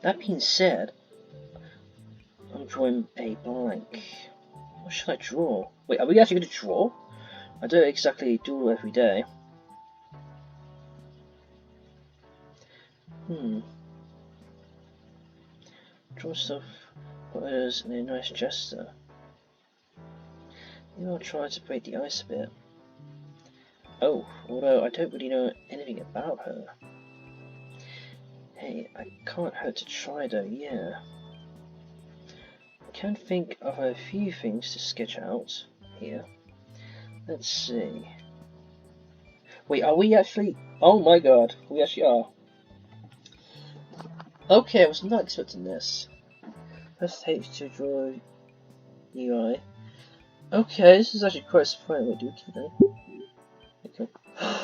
That being said, I'm drawing a blank. What should I draw? Wait, are we actually going to draw? I don't exactly do every day. Draw stuff for others in a nice gesture. Maybe I'll try to break the ice a bit. Oh, although I don't really know anything about her. Hey, I can't hurt to try though, yeah. I can think of a few things to sketch out here. Let's see. Wait, are we actually? Oh my god, we actually are. Okay, I was not expecting this. Press H to draw UI. Okay, this is actually quite surprising. Wait, do we keep that? Okay.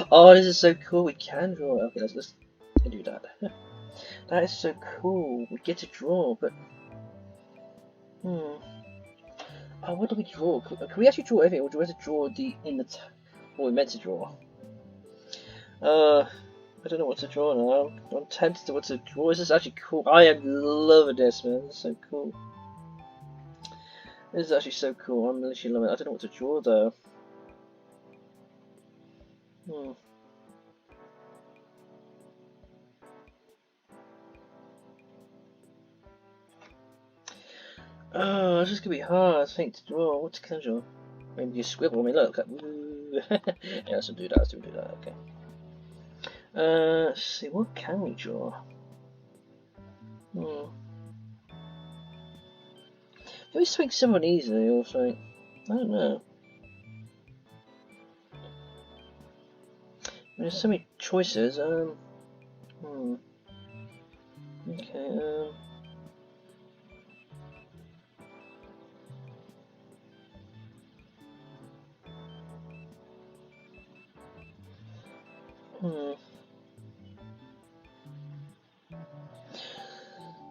Oh, this is so cool. We can draw. Okay, let's do that. That is so cool. We get to draw, but oh, what do we draw? Can we actually draw everything, or do we have to draw what we meant to draw? I don't know what to draw now. I'm tempted to what to draw. This is actually cool. I am loving this, man. This is so cool. This is actually so cool. I'm literally loving it. I don't know what to draw though. Oh, this is gonna be hard, I think, to draw. What can I draw? Maybe you scribble me, look. Yeah, let's do that, let's do that, okay. Let's see, what can we draw? Maybe something somewhat easy or something. I don't know. There's so many choices, Okay,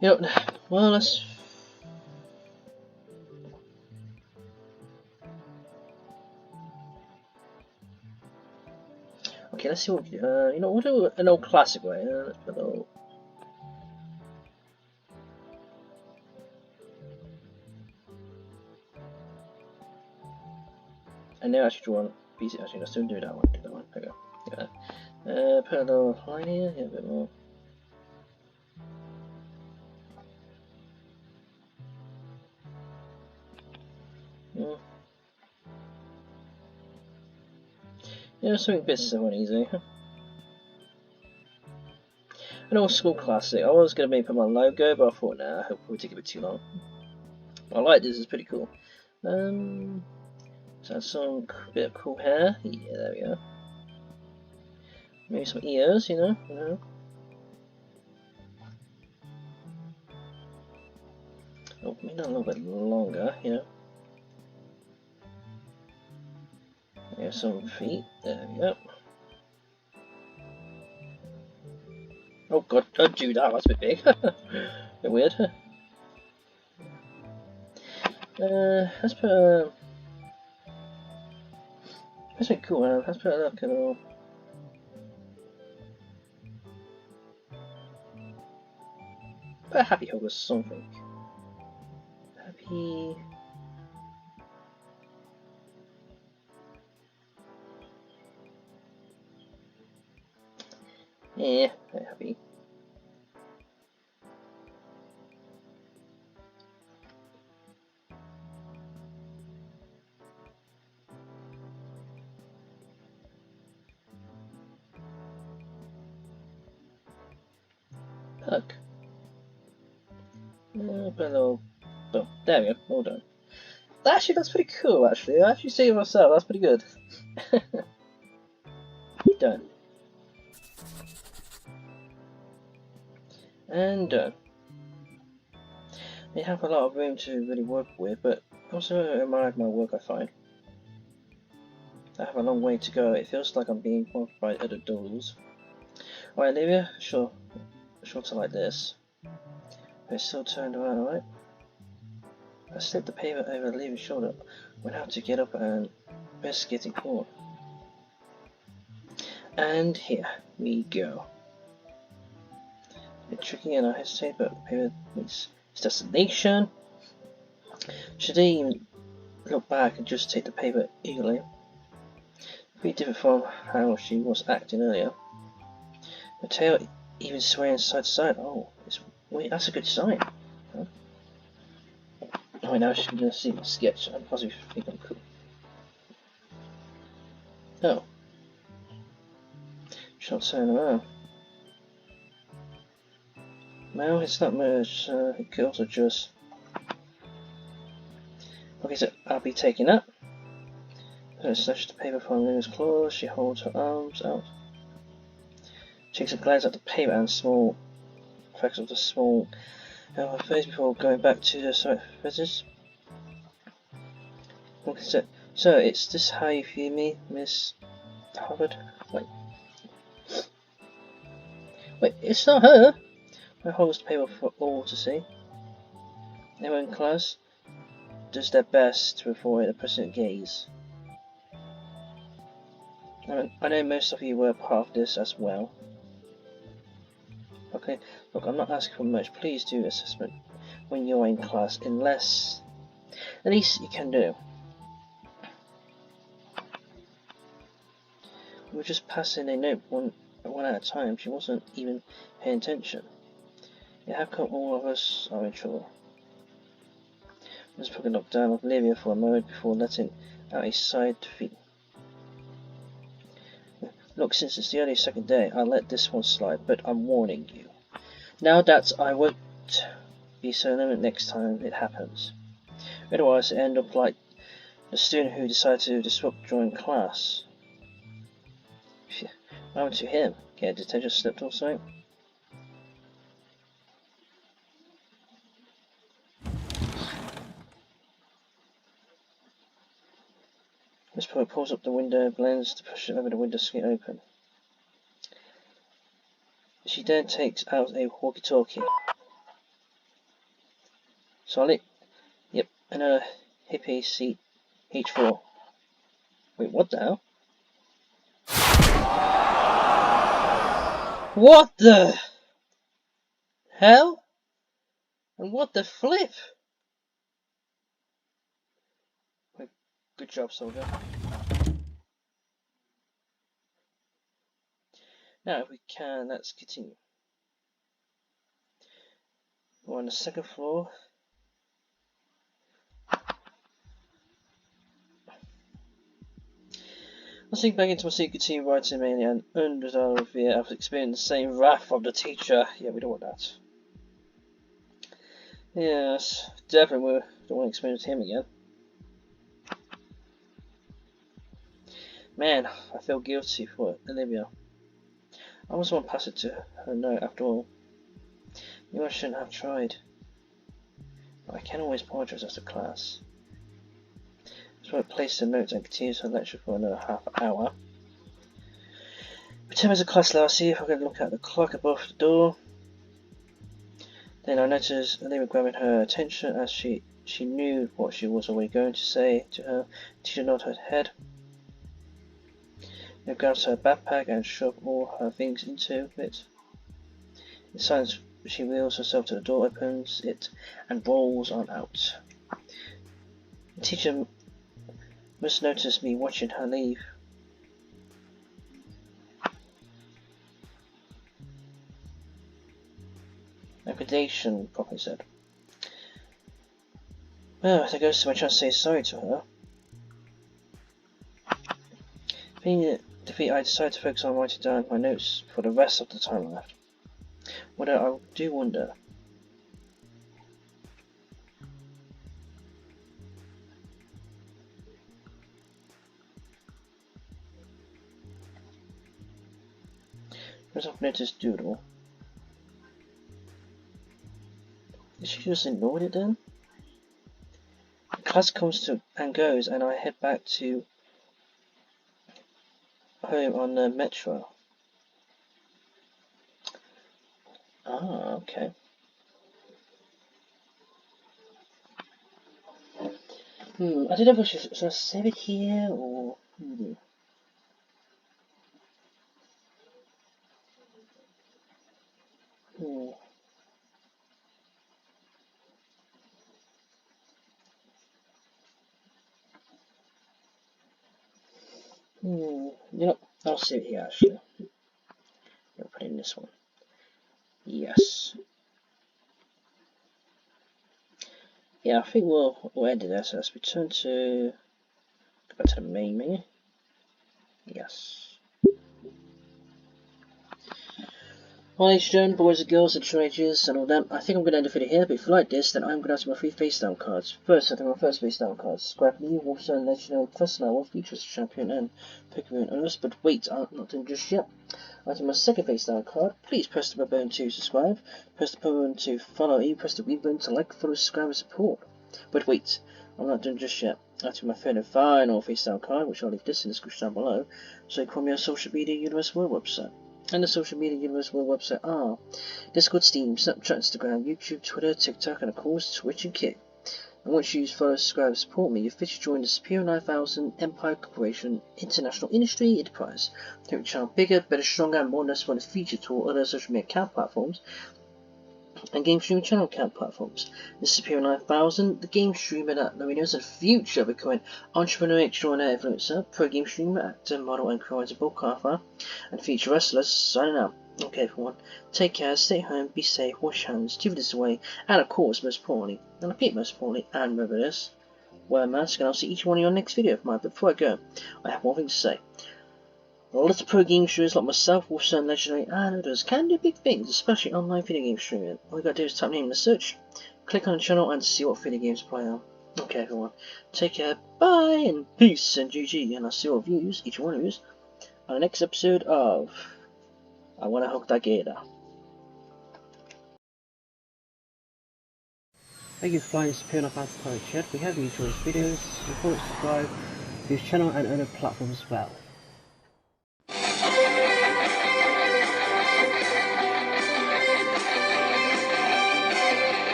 You know, well, let's... Okay, let's see what we can do. You know, we'll do an old classic way. Let's put old... And now I should draw one piece. Actually, let's do that one. Do that one. Okay. Yeah. Put a little line here. Yeah, a bit more. Yeah, something a bit simple and easy. An old school classic. I was going to maybe put my logo, but I thought, nah, it'll probably take a bit too long. I like this, it's pretty cool. So some bit of cool hair. Yeah, there we go. Maybe some ears, you know. Oh, maybe a little bit longer, you know. There's some feet. There we go. Oh god, don't do that. That's a bit big. A bit weird. Let's put. That's pretty cool. Let's put a look at all. Put a happy hug or something. Happy. Yeah, happy. Hug. Put a little. Oh, there we go. All done. Actually, that's pretty cool. Actually, I actually see it myself. That's pretty good. Done. And done. They have a lot of room to really work with, but also admire my work, I find. I have a long way to go. It feels like I'm being blocked by other doors. Alright, Olivia, sure to like this. But it's still turned around, alright? I slipped the paper over Olivia's shoulder, went out to get up and risk getting caught. And here we go. A bit tricky and I hesitate, but the paper meets its destination. Should I even look back and just take the paper eagerly? Pretty different from how she was acting earlier. Her tail even swaying side to side. Oh, wait, that's a good sign. Huh? Oh, now she's going to see my sketch. I possibly think I'm cool. Oh. She's not turning around. No, it's not much. It could also just... Okay, so I'll be taking that. Snatches the paper from Luna's claws. She holds her arms out. She takes a glance at the paper and small cracks of the small her face before going back to the site visitors. Okay, so it's this how you view me, Miss Hubbard? Wait, it's not her! I holds the paper for all to see. Everyone in class does their best to avoid a present gaze. I know most of you were part of this as well. Okay, look, I'm not asking for much. Please do assessment when you're in class, unless the least you can do. We were just passing a note one at a time. She wasn't even paying attention. Yeah, how come all of us are in trouble? Let's probably look down on Olivia for a moment before letting out a sigh of defeat. Look, since it's the early second day, I'll let this one slide, but I'm warning you. Now that I won't be so limited next time it happens. Otherwise, it end up like the student who decided to disrupt during class. What happened to him? Get a detention slip or something? Miss Poe pulls up the window, blends to push it over the window screen open. She then takes out a walkie-talkie. Solid? Yep, another hippie seat H4. Wait, what the hell? What the hell? And what the flip? Wait, good job, soldier. Now, if we can, let's continue. We're on the second floor. I sink back into my seat, continue writing mainly and undesirable fear after experiencing the same wrath of the teacher. Yeah, we don't want that. Yes, definitely we don't want to experience him again. Man, I feel guilty for Olivia. I was the one pass it to her note after all. Maybe I shouldn't have tried. But I can always apologise after class. So I placed the notes and continues her lecture for another half hour. Return to class level, see if I can look at the clock above the door. Then I noticed Olivia grabbing her attention as she knew what she was already going to say to her. Teacher nodded her head. She grabs her backpack and shoves all her things into it. In silence, she wheels herself to the door, opens it, and rolls on out. The teacher must notice me watching her leave. Liquidation, properly said. Well, there goes to my chance to say sorry to her. Being defeat, I decided to focus on writing down my notes for the rest of the time left. What I do wonder. As I've noticed doodle. Did she just ignore it then? The class comes to and goes, and I head back to home on the metro. Ah, okay. I don't know if I should I save it here or. You know, I'll save it here actually. I'll put in this one. Yes. Yeah, I think we'll end it there. So let's return to go back to the main menu. Yes. Well, ladies and gentlemen, boys and girls and teenagers and all that, I think I'm going to end the video here, but if you like this, then I'm going to add my 3 face down cards. First, I think my first face down cards. Subscribe me, also let you know first now what features champion and Pokemon owners, but wait, I'm not done just yet. I think my second face down card. Please press the red button to subscribe, press the button to follow, and press the green button to like, follow, subscribe, and support. But wait, I'm not done just yet. I think my third and final face down card, which I'll leave this in the description down below, so you call me on social media Universe World website. And the social media Universe World website are Discord, Steam, Snapchat, Instagram, YouTube, Twitter, TikTok, and of course Twitch and Kick. And once you follow, subscribe, and support me, you officially join the Superior 9000 Empire Corporation International Industry Enterprise. To make the channel bigger, better, stronger, and more noticeable in the future to all other social media account platforms and game streaming channel account platforms. This is Superior 9000, the game streamer that nobody knows in the future becoming entrepreneur, extraordinary influencer, pro game streamer, actor, model, and creator, broadcaster, and feature wrestler, signing out. Okay everyone, take care, stay home, be safe, wash hands, 2 this away, and of course most importantly, and repeat most importantly, and remember this, wear a mask, and I'll see each one of you on the next video of mine. But before I go, I have one thing to say. Lots of pro game streamers like myself, Wolfson, Legendary, and others can do big things, especially online video game streaming. All you gotta do is type name in the search, click on the channel, and see what video games play on. Okay everyone, take care, bye, and peace, and GG, and I'll see all of you, each one of you, on the next episode of I Wanna Hug That Gator. Thank you for flying Superior 9000 Pirate Shed. We hope you enjoyed these videos. Before subscribe to this channel and other platforms as well.